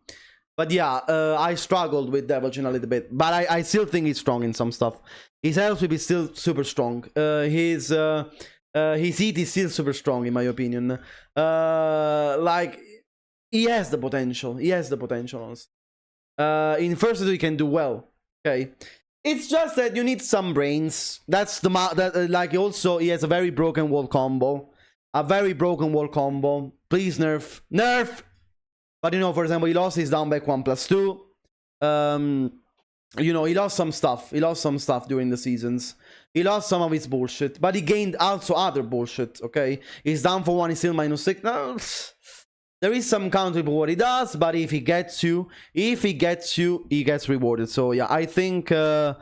But yeah, I struggled with Devil Jin a little bit. But I still think he's strong in some stuff. His health will be still super strong. His heat is still super strong, in my opinion. Like, he has the potential. Honestly. In first he can do well. Okay. It's just that you need some brains. That's the like, also he has a very broken wall combo. Please nerf. But you know, for example, he lost his down back 1+2. You know, he lost some stuff during the seasons. He lost some of his bullshit, but he gained also other bullshit, okay? He's down for 1, he's still -6. No, there is some counter to what he does, but if he gets you, he gets rewarded. So yeah, I think S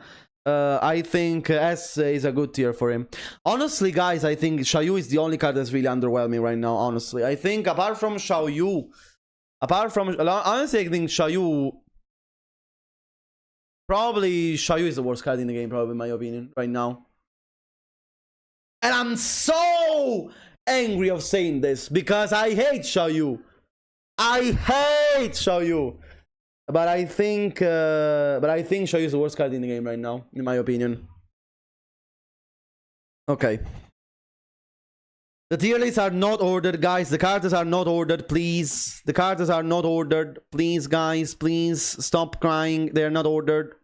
is a good tier for him. Honestly, guys, I think Xiaoyu is the only card that's really underwhelming right now, honestly. I think apart from Xiaoyu, honestly, I think Xiaoyu is the worst card in the game, probably, in my opinion, right now. And I'm so angry of saying this, because I hate Xiaoyu. But I think Xiaoyu is the worst card in the game right now, in my opinion. Okay. The tier lists are not ordered, guys. The cards are not ordered, please. The cards are not ordered. Please, guys, please stop crying. They're not ordered.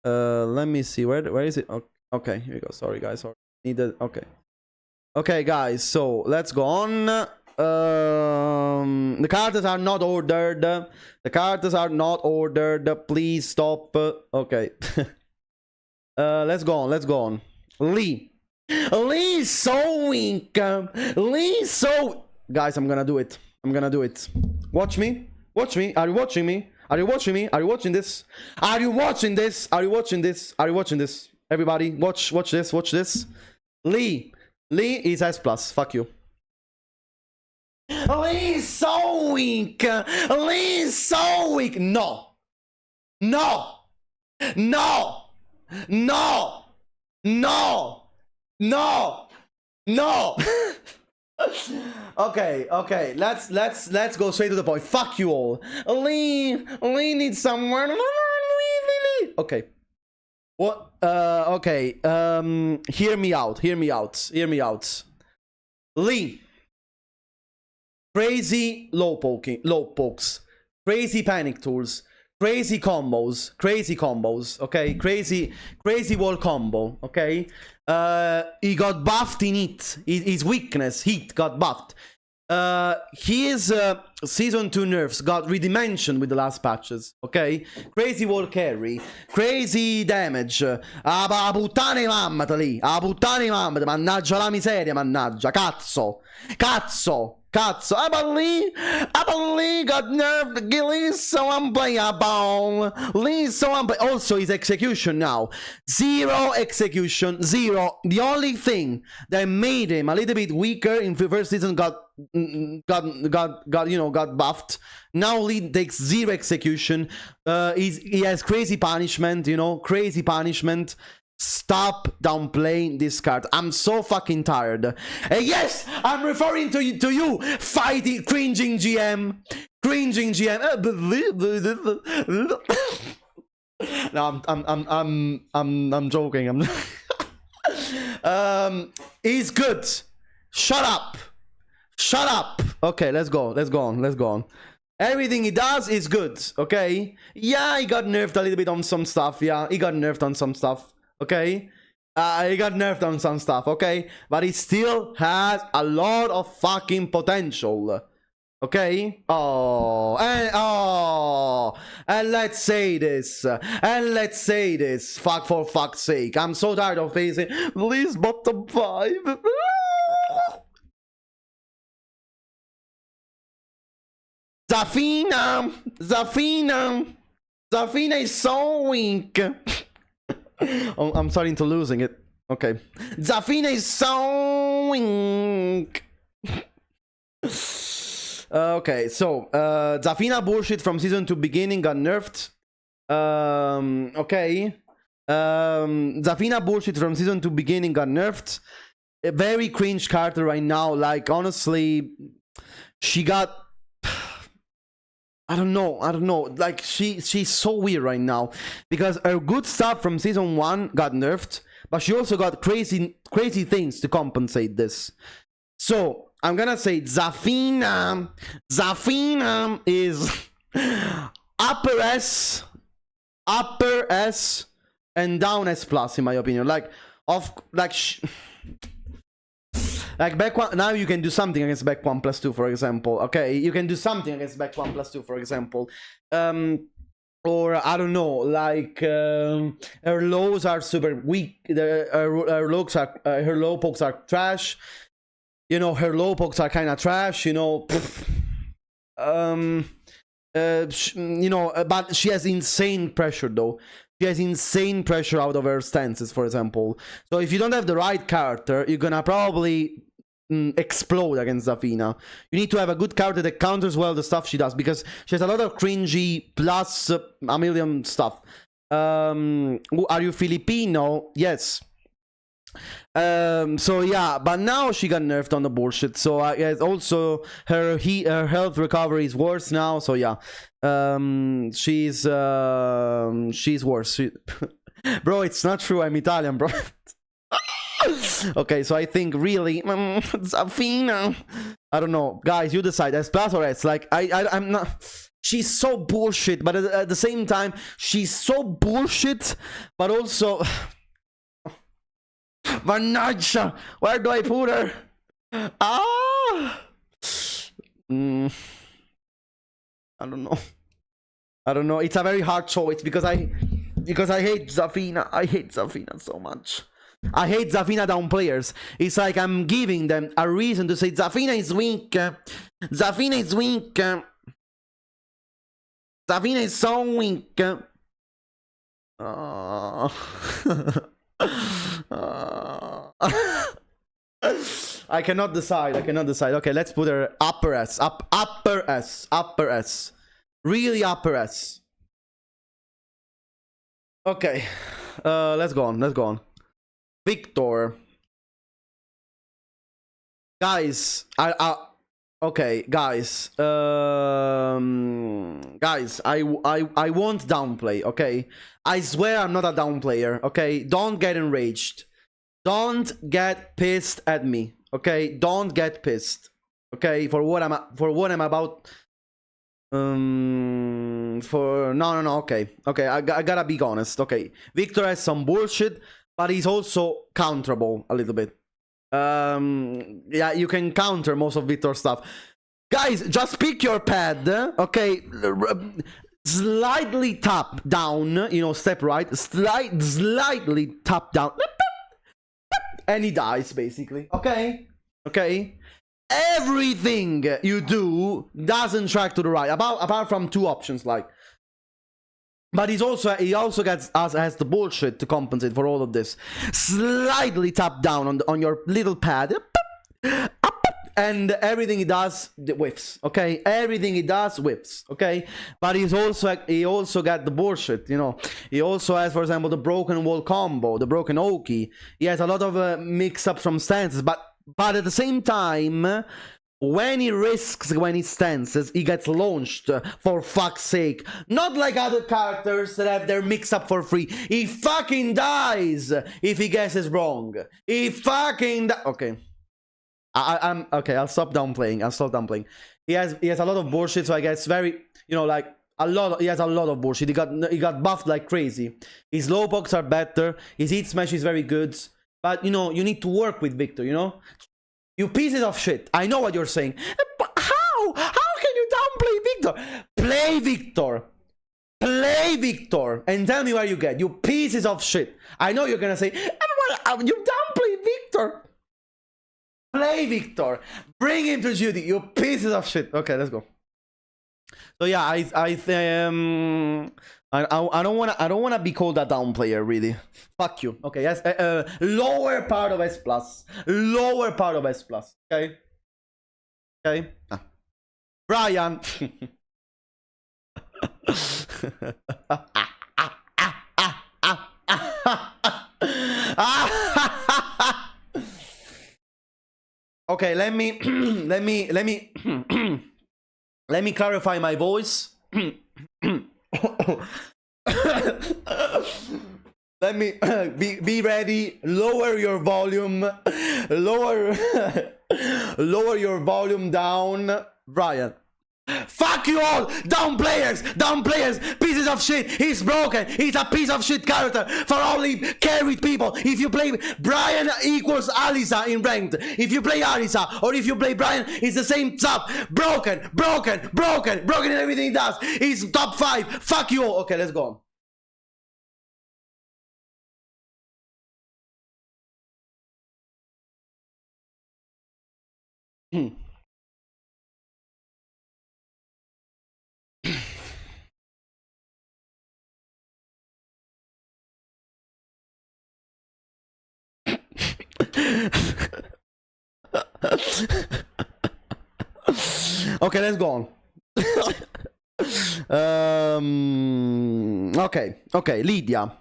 Let me see. Where is it? Okay, here we go. Sorry, guys. Sorry. Okay. Okay, guys. So let's go on. The cards are not ordered. Please stop. Okay. Let's go on. Lee is so weak. Guys, I'm gonna do it. Watch me. Are you watching me? Are you watching this? Everybody, watch this. Lee is S+. Fuck you. Lee is so weak. No. No! No! No! No! No! No! Okay, let's go straight to the point. Fuck you all. Lee needs someone. Okay. What? Okay. Hear me out. Lee. Crazy low pokes. Crazy panic tools. Crazy combos, okay? Crazy wall combo, okay? He got buffed in it. His weakness, heat, got buffed. His Season 2 nerfs got redimensioned with the last patches, ok? Crazy wall carry, crazy damage. A puttana di mammata lì, a puttana di mammata, mannaggia la miseria, mannaggia, cazzo. I believe got nerfed. Lee's so unplayable. Also, his execution now. Zero execution. Zero. The only thing that made him a little bit weaker in the first season got buffed. Now Lee takes zero execution. He has crazy punishment, crazy punishment. Stop downplaying this card. I'm so fucking tired. Yes, I'm referring to you, fighting, cringing GM. No, I'm joking. He's good. Shut up. Okay, let's go on. Everything he does is good. Okay. Yeah, he got nerfed a little bit on some stuff. Okay, he got nerfed on some stuff, okay? But he still has a lot of fucking potential, okay? And let's say this, for fuck's sake. I'm so tired of facing, please, bottom 5. Zafina is so weak. I'm starting to losing it. Okay. Zafina is so weak. Okay, so Zafina bullshit from season 2 beginning got nerfed. Okay. Zafina bullshit from season 2 beginning got nerfed. A very cringe character right now. Like, honestly, she got... I don't know. Like, she's so weird right now because her good stuff from season 1 got nerfed, but she also got crazy things to compensate this. So I'm gonna say Zafina is upper S and down S plus in my opinion. Like back one, now you can do something against back 1+2, for example. Okay, you can do something against back 1+2, for example. Or I don't know, like her lows are super weak. Her low pokes are trash. Her low pokes are kind of trash. But she has insane pressure though. She has insane pressure out of her stances, for example. So if you don't have the right character, you're gonna probably explode against Zafina. You need to have a good character that counters well the stuff she does, because she has a lot of cringy plus a million stuff. Are you Filipino? Yes. So yeah, but now she got nerfed on the bullshit. So I guess also her health recovery is worse now. So yeah, she's worse. Bro, it's not true. I'm Italian, bro. Okay, so I think really, Zafina. I don't know, guys. You decide. S plus or S? Like I'm not. She's so bullshit, but at the same time, she's so bullshit, but also. Mannaggia, where do I put her? I don't know. It's a very hard choice because I hate Zafina. I hate Zafina so much. I hate Zafina down players. It's like I'm giving them a reason to say Zafina is weak. Zafina is weak. Zafina is so weak. I cannot decide. Okay, let's put her upper S. Upper S. Really upper S. Okay, let's go on. Let's go on. Victor, guys, okay, guys, guys, I won't downplay. Okay, I swear I'm not a downplayer. Okay, don't get enraged. Don't get pissed at me. Okay, don't get pissed. Okay, for what I'm about. No. Okay, I gotta be honest. Okay, Victor has some bullshit, but he's also counterable a little bit. Yeah, you can counter most of Victor's stuff. Guys, just pick your pad. Okay, slightly tap down. You know, step right. Slightly tap down, and he dies basically. Okay. Everything you do doesn't track to the right, apart from two options, like. But he also has the bullshit to compensate for all of this. Slightly tap down on your little pad, and everything he does whiffs. Okay, everything he does whiffs. Okay, but he also got the bullshit. You know, he also has, for example, the broken wall combo, the broken Oki. He has a lot of mix-ups from stances, but at the same time, when he stances, he gets launched, for fuck's sake. Not like other characters that have their mix-up for free. He fucking dies if he guesses wrong. He fucking Okay. I'm okay, I'll stop downplaying. He has a lot of bullshit, so I guess very, you know, like he has a lot of bullshit. He got buffed like crazy. His low pokes are better, his heat smash is very good. But, you know, you need to work with Victor, you know? You pieces of shit. I know what you're saying. But how? How can you downplay Victor? Play Victor. Play Victor. And tell me where you get. You pieces of shit. I know you're gonna say, you downplay Victor. Play Victor. Bring him to Judy. You pieces of shit. Okay, let's go. So yeah, I don't wanna be called a down player, really. Fuck you. Okay, yes. Lower part of S plus. Lower part of S plus. Okay. Bryan. Okay, let me clarify my voice. Let me be ready. Lower your volume. Lower your volume down, Bryan. Fuck you all! Down players! Pieces of shit! He's broken! He's a piece of shit character for only carried people! If you play Bryan equals Alisa in ranked. If you play Alisa or if you play Bryan, it's the same stuff! Broken in everything he does! He's top 5! Fuck you all! Okay, let's go on. Okay, let's go on. Okay, Lidia.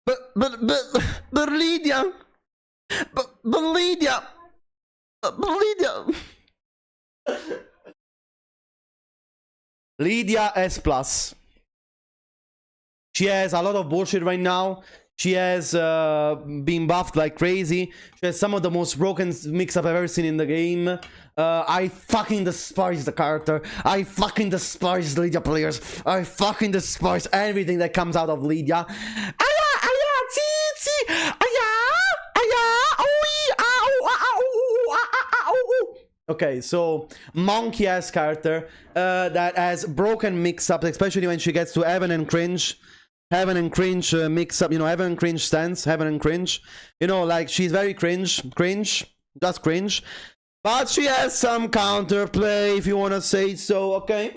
But Lidia. But Lidia. Lidia S plus. She has a lot of bullshit right now. She has been buffed like crazy. She has some of the most broken mix-up I've ever seen in the game. I fucking despise the character. I fucking despise Lidia players. I fucking despise everything that comes out of Lidia. Okay, so monkey-ass character that has broken mix-ups, especially when she gets to Heaven and Cringe. Heaven and Cringe mix-up, you know, Heaven and Cringe stance, Heaven and Cringe. You know, like, she's very cringe, just cringe. But she has some counterplay, if you want to say so, okay?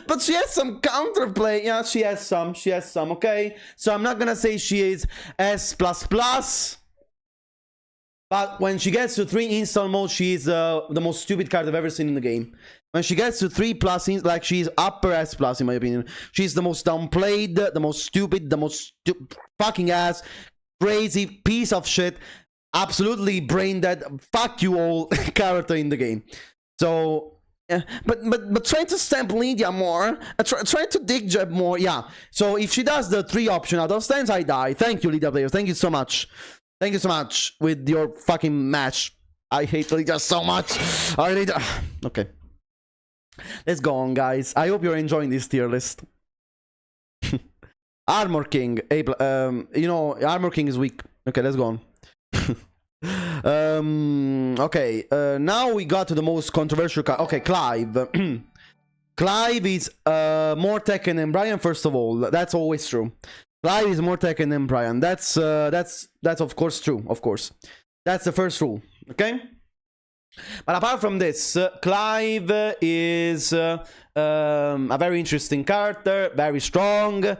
But she has some counterplay, yeah, she has some, okay? So I'm not gonna say she is S++. But when she gets to 3 install mode, she's the most stupid card I've ever seen in the game. When she gets to 3 plus, like she's upper S plus in my opinion. She's the most downplayed, the most stupid, the most fucking ass, crazy piece of shit, absolutely brain dead, fuck you all character in the game. So. Yeah, but try to stamp Lidia more. Try to dig jab more. Yeah. So if she does the 3 option out of stance, I die. Thank you, Lidia players. Thank you so much. Thank you so much with your fucking match. I hate Lidia so much. I need. Okay. Let's go on, guys. I hope you're enjoying this tier list. Armor King. You know, Armor King is weak. Okay, let's go on. Okay, now we got to the most controversial card. Okay, Clive. Clive is more Tekken than Bryan, first of all. That's always true. Clive is more Tekken than Bryan. That's of course true, of course. That's the first rule, okay? But apart from this, Clive is a very interesting character, very strong,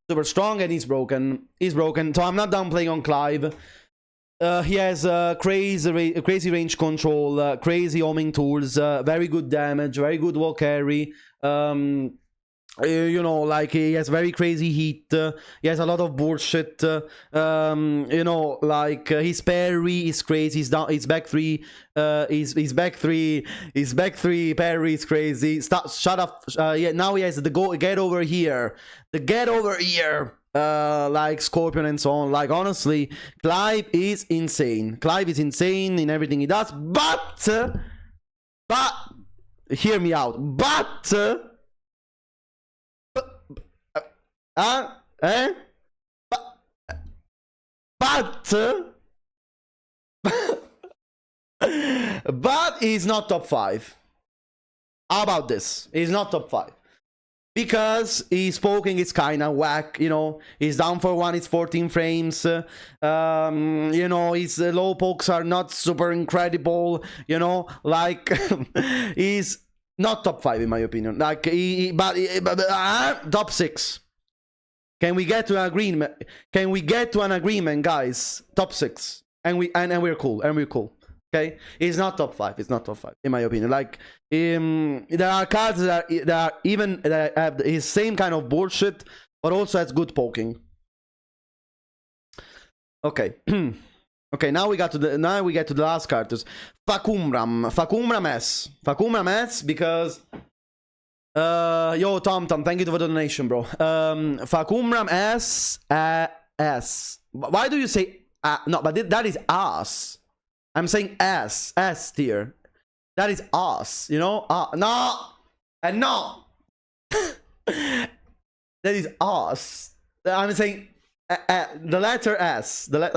super strong, and he's broken. He's broken, so I'm not downplaying on Clive. He has crazy range control, crazy homing tools, very good damage, very good wall carry. You know, like he has very crazy heat. He has a lot of bullshit. You know, like his parry is crazy. His back 3. His back 3. His back 3 parry is crazy. Shut up. Yeah. Now he has the get over here. The get over here. Like Scorpion and so on. Like honestly, Clive is insane. Clive is insane in everything he does. But hear me out. But he's not top 5. How about this? He's not top 5. Because his poking is kinda whack, you know. He's down for 1, it's 14 frames. You know, his low pokes are not super incredible, you know. Like, he's not top 5 in my opinion. Like, top 6. Can we get to an agreement? Can we get to an agreement, guys? Top 6. And we're cool. And we're cool. Okay, it's not top 5. It's not top 5 in my opinion. Like, there are cards that have his same kind of bullshit, but also has good poking. Okay, okay. Now we get to the last characters. Fahkumram S because yo Tom, thank you for the donation, bro. Fahkumram S. Why do you say no? But that is ass. I'm saying S tier. That is us, you know? No! And no! That is us. I'm saying the letter S. The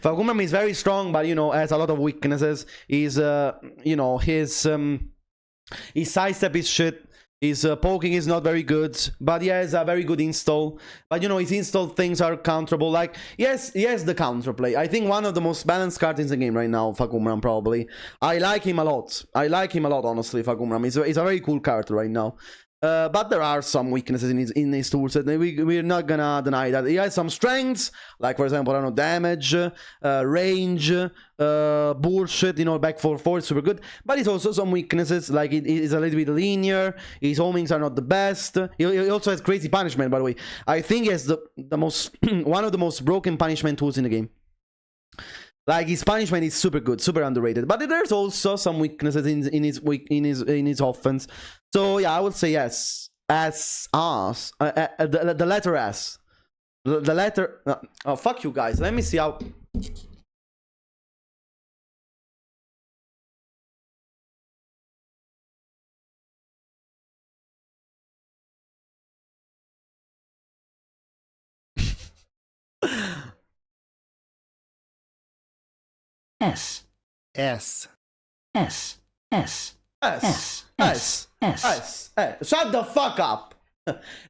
Fahkumram is very strong, but, you know, has a lot of weaknesses. He's, you know, his sidestep is shit. His poking is not very good, but he has a very good install. But, you know, his install things are counterable. Like, yes, the counterplay. I think one of the most balanced cards in the game right now, Fahkumram, probably. I like him a lot. Honestly, Fahkumram. He's a very cool character right now. But there are some weaknesses in his toolset. We're not gonna deny that. He has some strengths, like, for example, I don't know, damage, range, bullshit, you know, back 4/4 is super good. But he's also some weaknesses, like it is a little bit linear. His homings are not the best. He also has crazy punishment, by the way. I think he has the most one of the most broken punishment tools in the game. Like, his punishment is super good, super underrated. But there's also some weaknesses in his offense. So yeah, I would say yes. The letter S. The letter. Oh, fuck you guys. Let me see how. S. S. S. S. S. S. S. S. Shut the fuck up.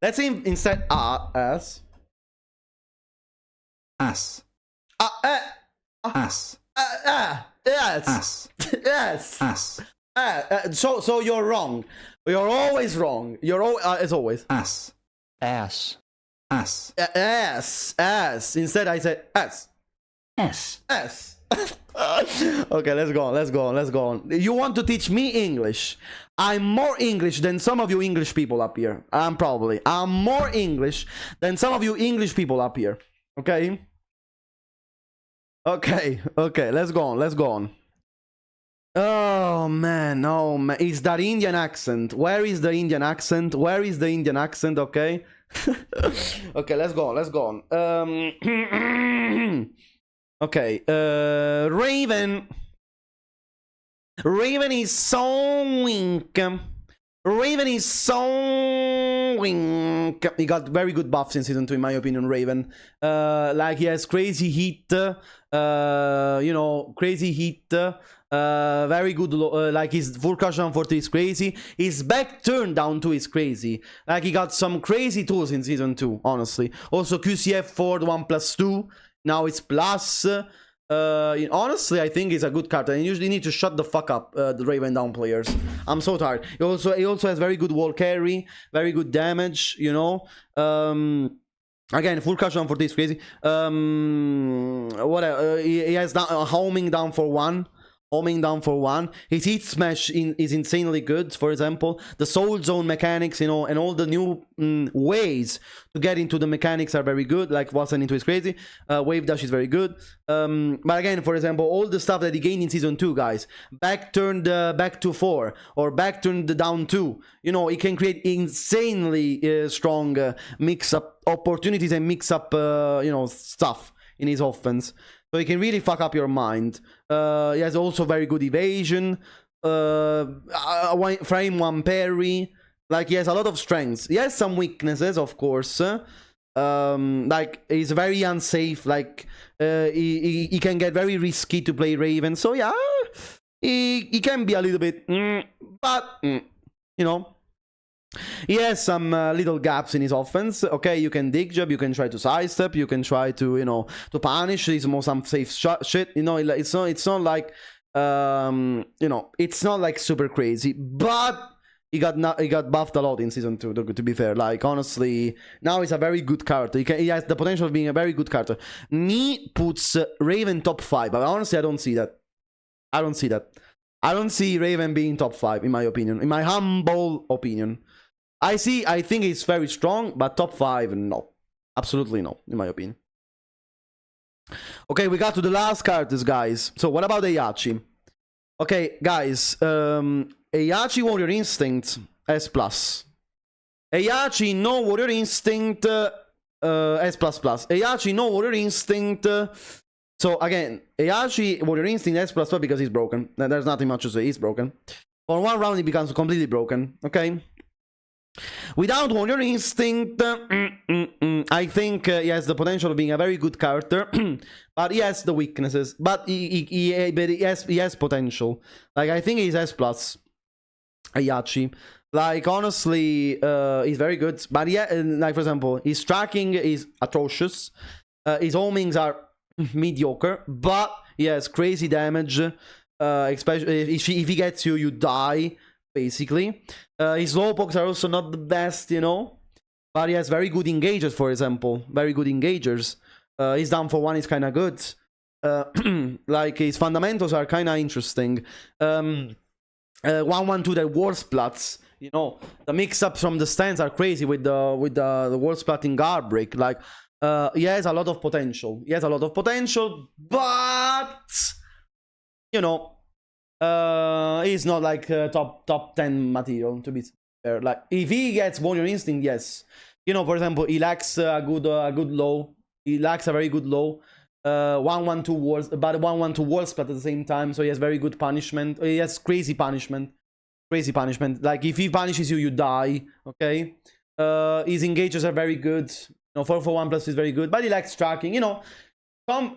Let's see instead S. As. As. Yes. Yes. So you're wrong. You're always wrong. You're as always. As. Ass. S. S. Instead, I said S. S. S. Okay, let's go on. You want to teach me English? I'm more English than some of you English people up here. I'm more English than some of you English people up here. Okay? Okay, let's go on. Oh man, it's that Indian accent. Where is the Indian accent? Okay. Okay, let's go on. Okay, Raven is so weak. He got very good buffs in season 2, in my opinion. Raven, like he has crazy heat, crazy heat. Very good, like his full crush down 40 is crazy. His back turn down 2 is crazy. Like he got some crazy tools in season 2, honestly. Also QCF for the 1+2. Now it's plus. Honestly, I think it's a good card. And you usually need to shut the fuck up, the Raven down players. I'm so tired. He also has very good wall carry, very good damage. Again, full crush down for this crazy. He has homing down for 1. His heat smash is insanely good. For example, the soul zone mechanics, and all the new ways to get into the mechanics are very good. Like Watson into is crazy. Wave dash is very good. But again, for example, all the stuff that he gained in season 2, guys, back turned back to 4 or back turned down 2. He can create insanely strong mix up opportunities and mix up stuff in his offense. So he can really fuck up your mind. He has also very good evasion, frame 1 parry. Like he has a lot of strengths. He has some weaknesses, of course. Like he's very unsafe. Like he can get very risky to play Raven. So yeah, he can be a little bit, but he has some little gaps in his offense. Okay, you can dig jab, you can try to sidestep, you can try to to punish his most unsafe shit. It's not like it's not like super crazy, but he got buffed a lot in season 2. To be fair, like honestly, now he's a very good character. He has the potential of being a very good character. Me puts Raven top 5, but honestly, I don't see that. I don't see Raven being top 5 in my opinion. In my humble opinion. I think he's very strong, but top 5, no. Absolutely no, in my opinion. Okay, we got to the last characters, guys. So, what about Heihachi? Okay, guys. Heihachi Warrior Instinct S+. Heihachi no Warrior Instinct S++. Heihachi no Warrior Instinct... So, again, Heihachi Warrior Instinct S++ because he's broken. There's nothing much to say, he's broken. For 1 round, he becomes completely broken, okay? Without Warrior Instinct, I think he has the potential of being a very good character, but he has the weaknesses. But he has potential. Like I think he's S+. Heihachi, like honestly, he's very good. But yeah, like for example, his tracking is atrocious. His homings are mediocre, but he has crazy damage. Especially if he gets you, you die. Basically, his low pokes are also not the best, but he has very good engagers, for example. Very good engagers. His down for 1 is kind of good. Like his fundamentals are kind of interesting. 1-1-2 that war splats. The mix-ups from the stands are crazy with the war splatting guard break. Like he has a lot of potential. But he's not like top 10 material, to be fair. Like if he gets Warrior Instinct, yes. For example, he lacks a good low. He lacks a very good low. 1-1-2 wars, but 1-1-2 wall splat at the same time. So he has very good punishment. He has crazy punishment. Like if he punishes you, you die. Okay. His engages are very good. 4-4-1+ is very good, but he lacks tracking. Some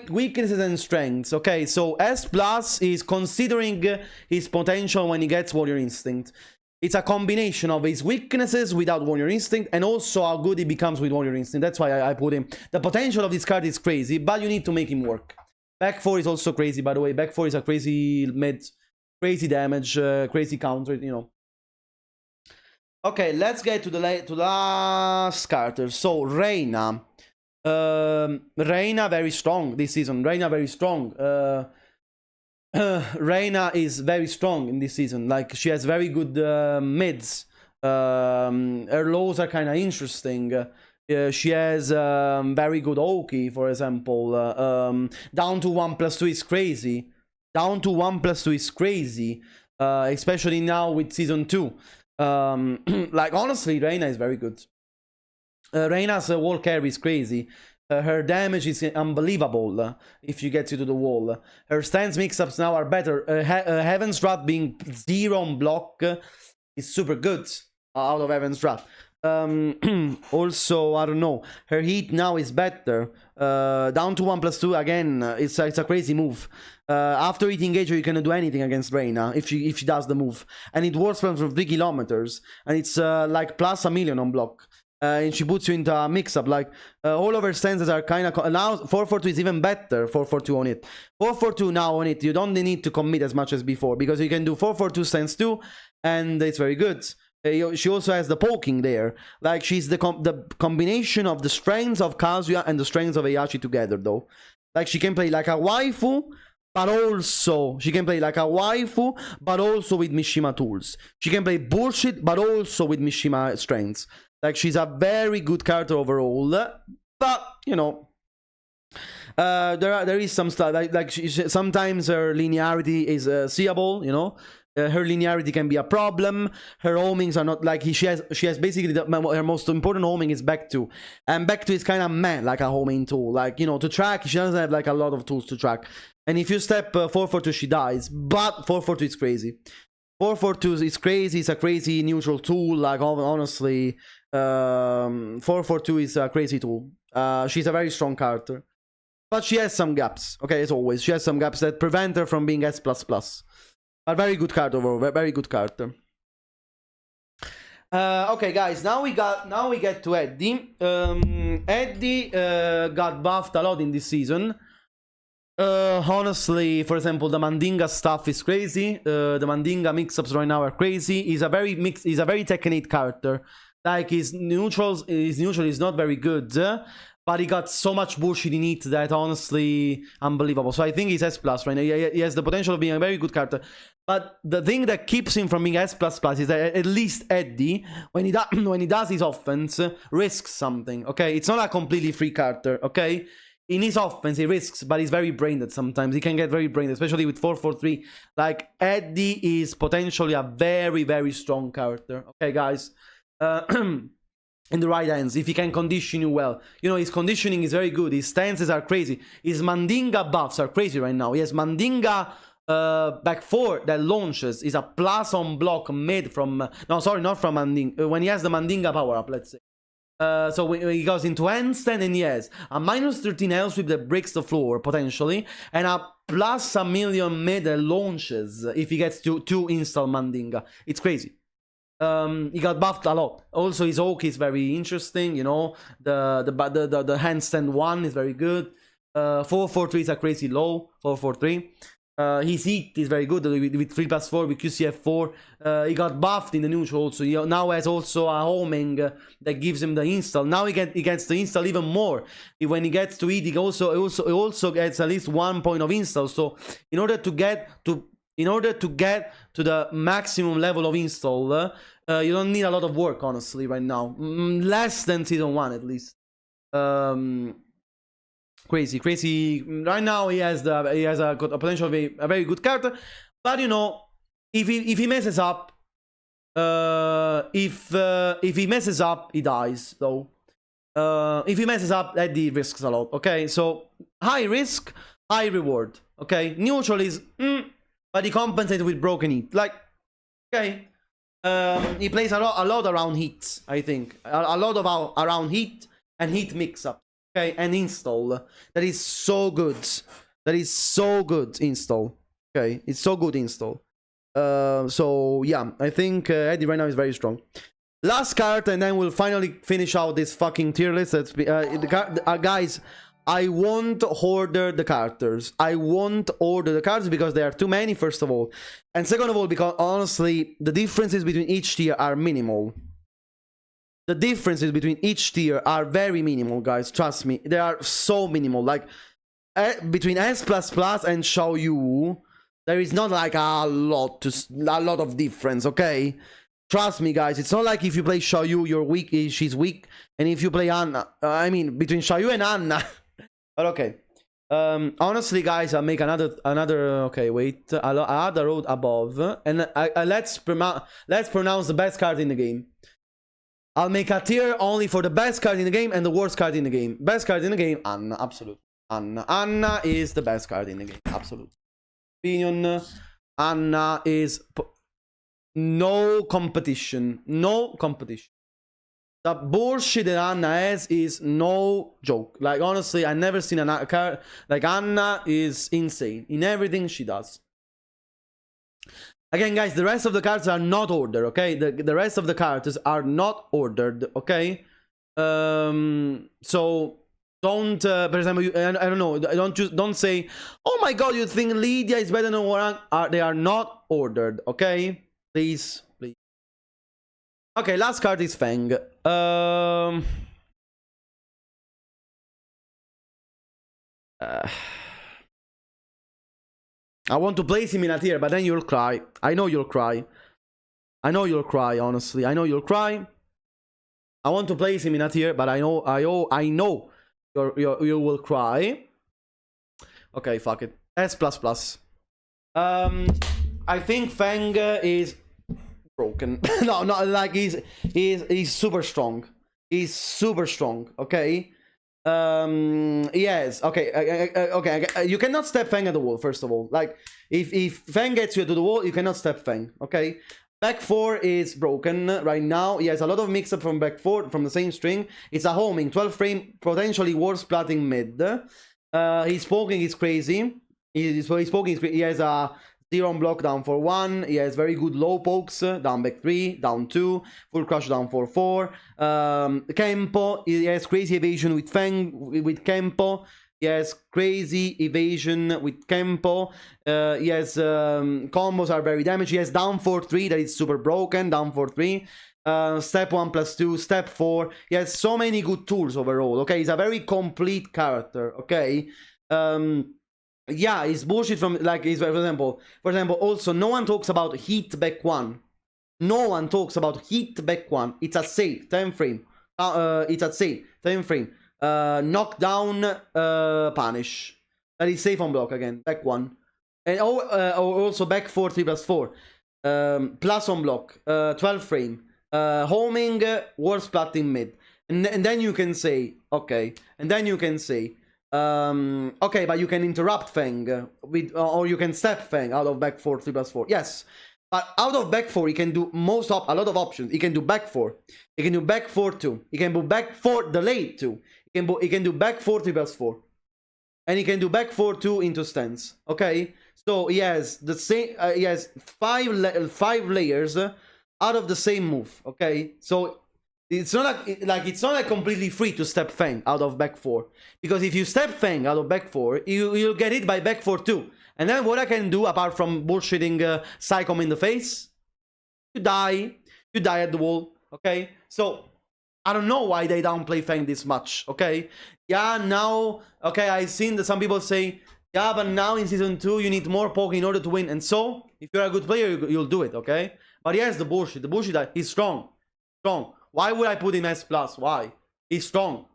weaknesses and strengths. Okay, so S+ is considering his potential when he gets Warrior Instinct. It's a combination of his weaknesses without Warrior Instinct and also how good he becomes with Warrior Instinct. That's why I put him. The potential of this card is crazy, but you need to make him work. Back 4 is also crazy, by the way. Back 4 is a crazy mid, crazy damage, crazy counter, Okay, let's get to the last character. So Reina. Reina very strong this season. Reina very strong. Reina is very strong in this season. Like, she has very good mids. Her lows are kind of interesting. She has very good Oki, for example. Down to 1+2 is crazy. Down to 1+2 is crazy. Especially now with season 2. Like, honestly, Reina is very good. Reina's wall carry is crazy. Her damage is unbelievable if you get to the wall. Her stance mix-ups now are better. Heaven's Wrath being 0 on block is super good out of Heaven's Wrath. Also, I don't know. Her heat now is better. Down to 1+2 again. It's a crazy move. After eating Engager, you cannot do anything against Reina if she does the move, and it works from 3 kilometers, and it's like plus 1,000,000 on block. And she puts you into a mix-up. Like, all of her stances are kind of... Now, 442 is even better, 442 on it. 442 now on it, you don't need to commit as much as before, because you can do 442 stance too, and it's very good. She also has the poking there. Like, she's the combination of the strengths of Kazuya and the strengths of Heihachi together, though. Like, she can play like a waifu, but also... She can play like a waifu, but also with Mishima tools. She can play bullshit, but also with Mishima strengths. Like, she's a very good character overall, but, you know, there is some stuff, like sometimes her linearity is seeable, you know. Her linearity can be a problem. Her homings are not, like, she has basically, her most important homing is back 2. And back 2 is kind of meh, like a homing tool. Like, you know, to track, she doesn't have, like, a lot of tools to track. And if you step 442, she dies. But 442 is crazy. 442 is crazy, it's a crazy neutral tool, like, honestly... 442 is a crazy tool. She's a very strong character, but she has some gaps. Okay, as always, she has some gaps that prevent her from being S++. A very good character overall, very good character. Okay, guys, now we get to Eddy. Eddy got buffed a lot in this season. Honestly, for example, the Mandinga stuff is crazy. The Mandinga mix-ups right now are crazy. He's a very Tekken 8 character. Like, his neutral is not very good, but he got so much bullshit in it that, honestly, unbelievable. So I think he's S+ right now. He has the potential of being a very good character. But the thing that keeps him from being S++ is that at least Eddy, when he does his offense, risks something, okay? It's not a completely free character, okay? In his offense, he risks, but he's very brain-dead sometimes. He can get very brain-dead, especially with 443. Like, Eddy is potentially a very, very strong character, okay, guys? In the right hands, if he can condition you well. You know, his conditioning is very good. His stances are crazy. His Mandinga buffs are crazy right now. He has Mandinga back 4 that launches. Is a plus on block made from... No, sorry, not from Mandinga. When he has the Mandinga power up, let's say. So when he goes into handstand, and he has a -13 health sweep that breaks the floor, potentially, and a plus 1,000,000 mid that launches if he gets to 2 install Mandinga. It's crazy. He got buffed a lot. Also, his Oki is very interesting, you know. The handstand 1 is very good. 443 is a crazy low. 443. His heat is very good with 3+4 with QCF4. He got buffed in the neutral also. He now has also a homing that gives him the install. Now he gets the install even more. When he gets to it, he also gets at least 1 point of install. So in order to get to the maximum level of install, you don't need a lot of work, honestly, right now. Less than season 1, at least. Crazy. Right now, he has a potential of a very good character. But, you know, if he messes up, if he messes up, he dies, though. If he messes up, Eddy risks a lot, okay? So, high risk, high reward, okay? Neutral is, but he compensates with broken heat. Like, okay. He plays a lot around heat, I think. A lot of around heat and heat mix-up. Okay, and install. That is so good. That is so good, install. Okay, it's so good, install. So, yeah, I think Eddy right now is very strong. Last card, and then we'll finally finish out this fucking tier list. Guys, I won't order the characters. I won't order the cards because there are too many, first of all. And second of all, because honestly, the differences between each tier are minimal. the differences between each tier are very minimal, guys. Trust me, they are so minimal. Like between S++ and Xiaoyu, there is not like a lot of difference. Okay, trust me, guys. It's not like if you play Xiaoyu, you're weak. She's weak, and if you play Anna, I mean between Xiaoyu and Anna. But okay. Honestly, guys, I'll make another. Okay, wait. I'll add a road above, and let's pronounce the best card in the game. I'll make a tier only for the best card in the game and the worst card in the game. Best card in the game, Anna, absolutely. Anna is the best card in the game, absolutely. Opinion, Anna is no competition, no competition. The bullshit that Anna has is no joke. Like, honestly, I've never seen a card like Anna is insane in everything she does. Again, guys, the rest of the cards are not ordered, okay? The rest of the cards are not ordered, okay? So don't, for example, I don't know, don't say, oh my god, you think Lidia is better than Hwoarang? They are not ordered, okay? Please, please. Okay, last card is Feng. I want to place him in a tier, but then you'll cry. I know you'll cry. I know you'll cry, honestly. I know you'll cry. I want to place him in a tier, but I know you will cry. Okay, fuck it. S++. I think Feng is broken. No, like he's super strong. He's super strong, okay? Yes, okay, okay. You cannot step Feng at the wall, first of all. Like, if Feng gets you to the wall, you cannot step Feng, okay? Back 4 is broken right now. He has a lot of mix-up from back 4, from the same string. It's a homing, 12 frame, potentially worse plotting mid. His poking is crazy. His poking is crazy. He has a 0 on block down for 1. He has very good low pokes, down back 3, down 2, full crush down for 4. Kempo, he has crazy evasion with Feng, with Kempo. He has crazy evasion with Kempo. He has combos are very damaged. He has down for 3 that is super broken, down for 3. Step 1+2, step 4. He has so many good tools overall, okay? He's a very complete character, okay? Yeah, it's bullshit from, like, for example, also, no one talks about hit back 1. No one talks about hit back 1. It's a save, 10 frame. It's a save, 10 frame. Knockdown, punish. That is safe on block again, back 1. And also back 4, 3+4. Plus on block, 12 frame. Homing, worse plotting mid. And then you can say, okay, and then you can say, okay, but you can interrupt Feng with, or you can step Feng out of back 4, 3+4. Yes, but out of back 4, he can do a lot of options. He can do back 4. He can do back 4 2. He can do back 4 delayed 2. He can do back 4 3+4, and he can do back 4 2 into stance. Okay, so he has the same. He has 5 layers out of the same move. Okay, so. It's not like it's not like completely free to step Feng out of back 4, because if you step Feng out of back 4, you'll get hit by back 4 too. And then what I can do apart from bullshitting Psychom in the face, you die at the wall. Okay, so I don't know why they downplay Feng this much. Okay, yeah, now okay, I've seen that some people say, yeah, but now in season 2 you need more poke in order to win, and so if you're a good player you'll do it. Okay, but yes, the bullshit that he's strong. Why would I put him S+? Why? He's strong.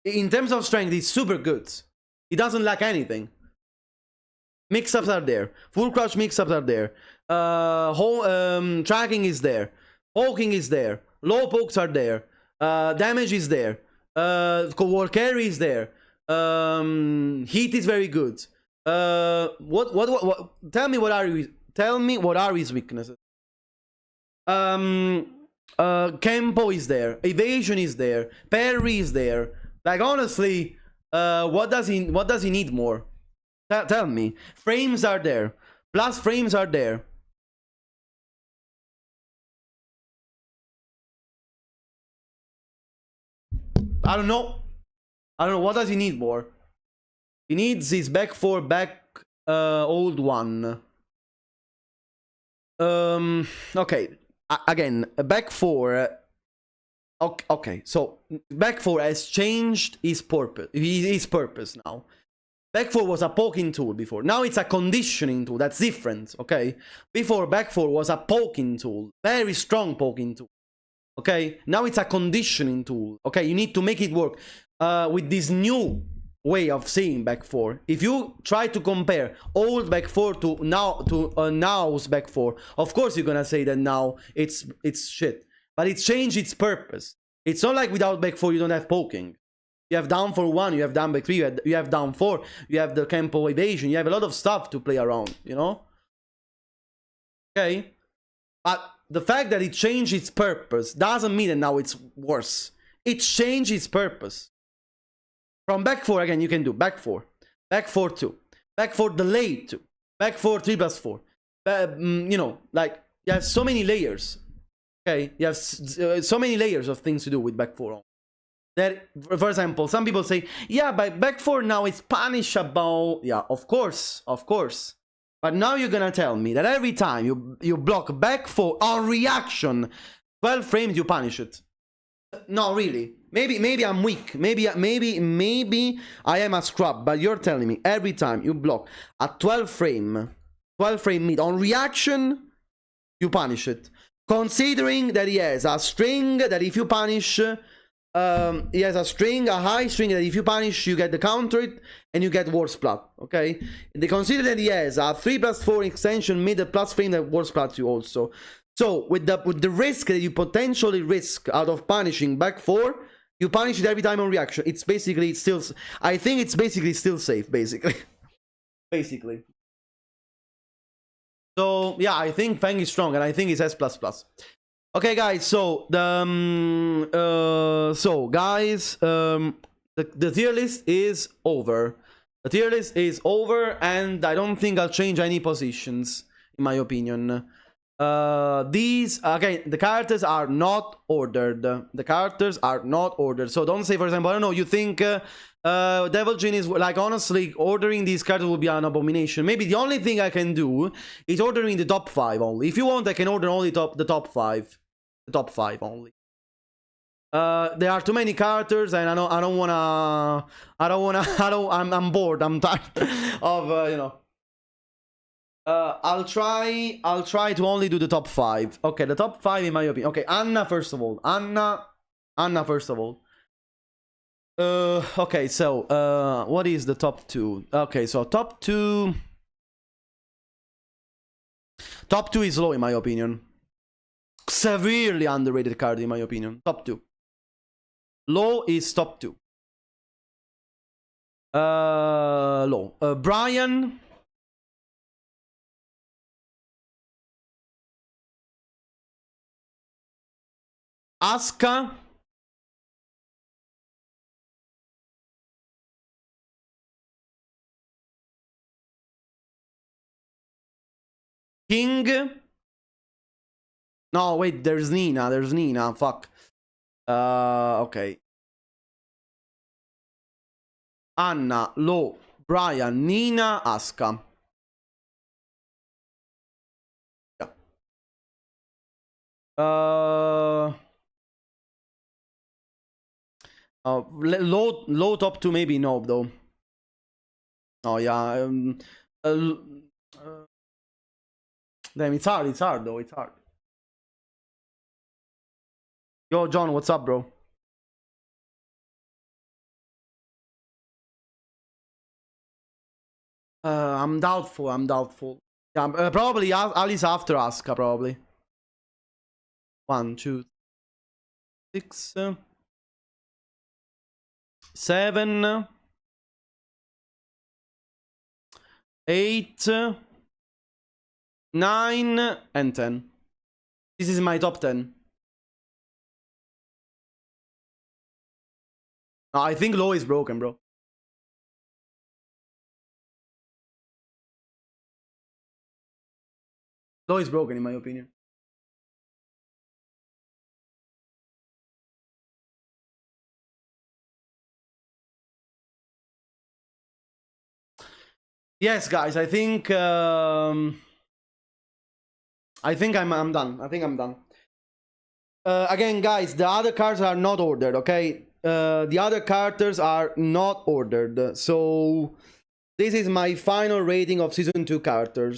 In terms of strength, he's super good. He doesn't lack anything. Mix-ups are there. Full crouch mix-ups are there. Tracking is there. Poking is there. Low pokes are there. Damage is there. Wall carry is there. Heat is very good. Tell me what are his weaknesses? Kempo is there, evasion is there, parry is there. Like, honestly, what does he need more? Tell me. Frames are there, plus frames are there. I don't know what does he need more. He needs his back 4 old one. Okay. again, back 4. Okay, so back 4 has changed his purpose now. Back 4 was a poking tool before. Now it's a conditioning tool. That's different, okay? Before, back 4 was a poking tool. Very strong poking tool. Okay? Now it's a conditioning tool. Okay? You need to make it work. With this new way of seeing back 4. If you try to compare old back 4 to now's back 4, of course you're gonna say that now it's shit. But it changed its purpose. It's not like without back 4 you don't have poking. You have down for 1, you have down back 3, you have down 4, you have the Kempo evasion, you have a lot of stuff to play around, you know? Okay? But the fact that it changed its purpose doesn't mean that now it's worse. It changed its purpose. From back 4, again, you can do back 4, back 4 2, back 4 delayed 2, back 4 3+4. You know, like, you have so many layers. Okay? You have so many layers of things to do with back 4 on. That, for example, some people say, yeah, but back 4 now is punishable. Yeah, of course. But now you're gonna tell me that every time you block back 4 on reaction, 12 frames you punish it. No, really. Maybe I'm weak. Maybe I am a scrub. But you're telling me every time you block a 12 frame mid on reaction, you punish it. Considering that he has a string that if you punish. He has a high string that if you punish, you get the counter it and you get war splat. Okay, they consider that he has a 3+4 extension mid plus frame that war splat you also. So with the risk that you potentially risk out of punishing back 4, you punish it every time on reaction. It's basically still. I think it's basically still safe. Basically. So yeah, I think Feng is strong and I think it's S++. Okay, guys. So the tier list is over. The tier list is over, and I don't think I'll change any positions, in my opinion. These again, the characters are not ordered. So don't say, for example, I don't know. You think Devil Jin is like, honestly, ordering these characters would be an abomination. Maybe the only thing I can do is ordering the top 5 only. If you want, I can order only the top 5. The top 5 only. There are too many characters, and I'm bored. I'm tired of you know. I'll try to only do the top 5. Okay, the top 5 in my opinion. Okay, Anna first of all. Okay, so what is the top 2? Okay, so top 2 is low in my opinion. Severely underrated card in my opinion. Top 2. Low is top 2. Low. Bryan. Asuka. King. No, wait, there's Nina, fuck. Okay. Anna, low, Bryan, Nina, Asuka. Yeah. Low top 2 maybe no though. Oh yeah. Damn, it's hard though, it's hard. Yo, John, what's up, bro? I'm doubtful. Yeah, probably Alisa after Asuka, probably. 1, 2, 6, 7, 8, 9, and 10. This is my top 10. No, I think low is broken, bro. Low is broken, in my opinion. Yes, guys, I think I'm done. Again, guys, the other cards are not ordered, okay? The other characters are not ordered. So this is my final rating of Season 2 characters.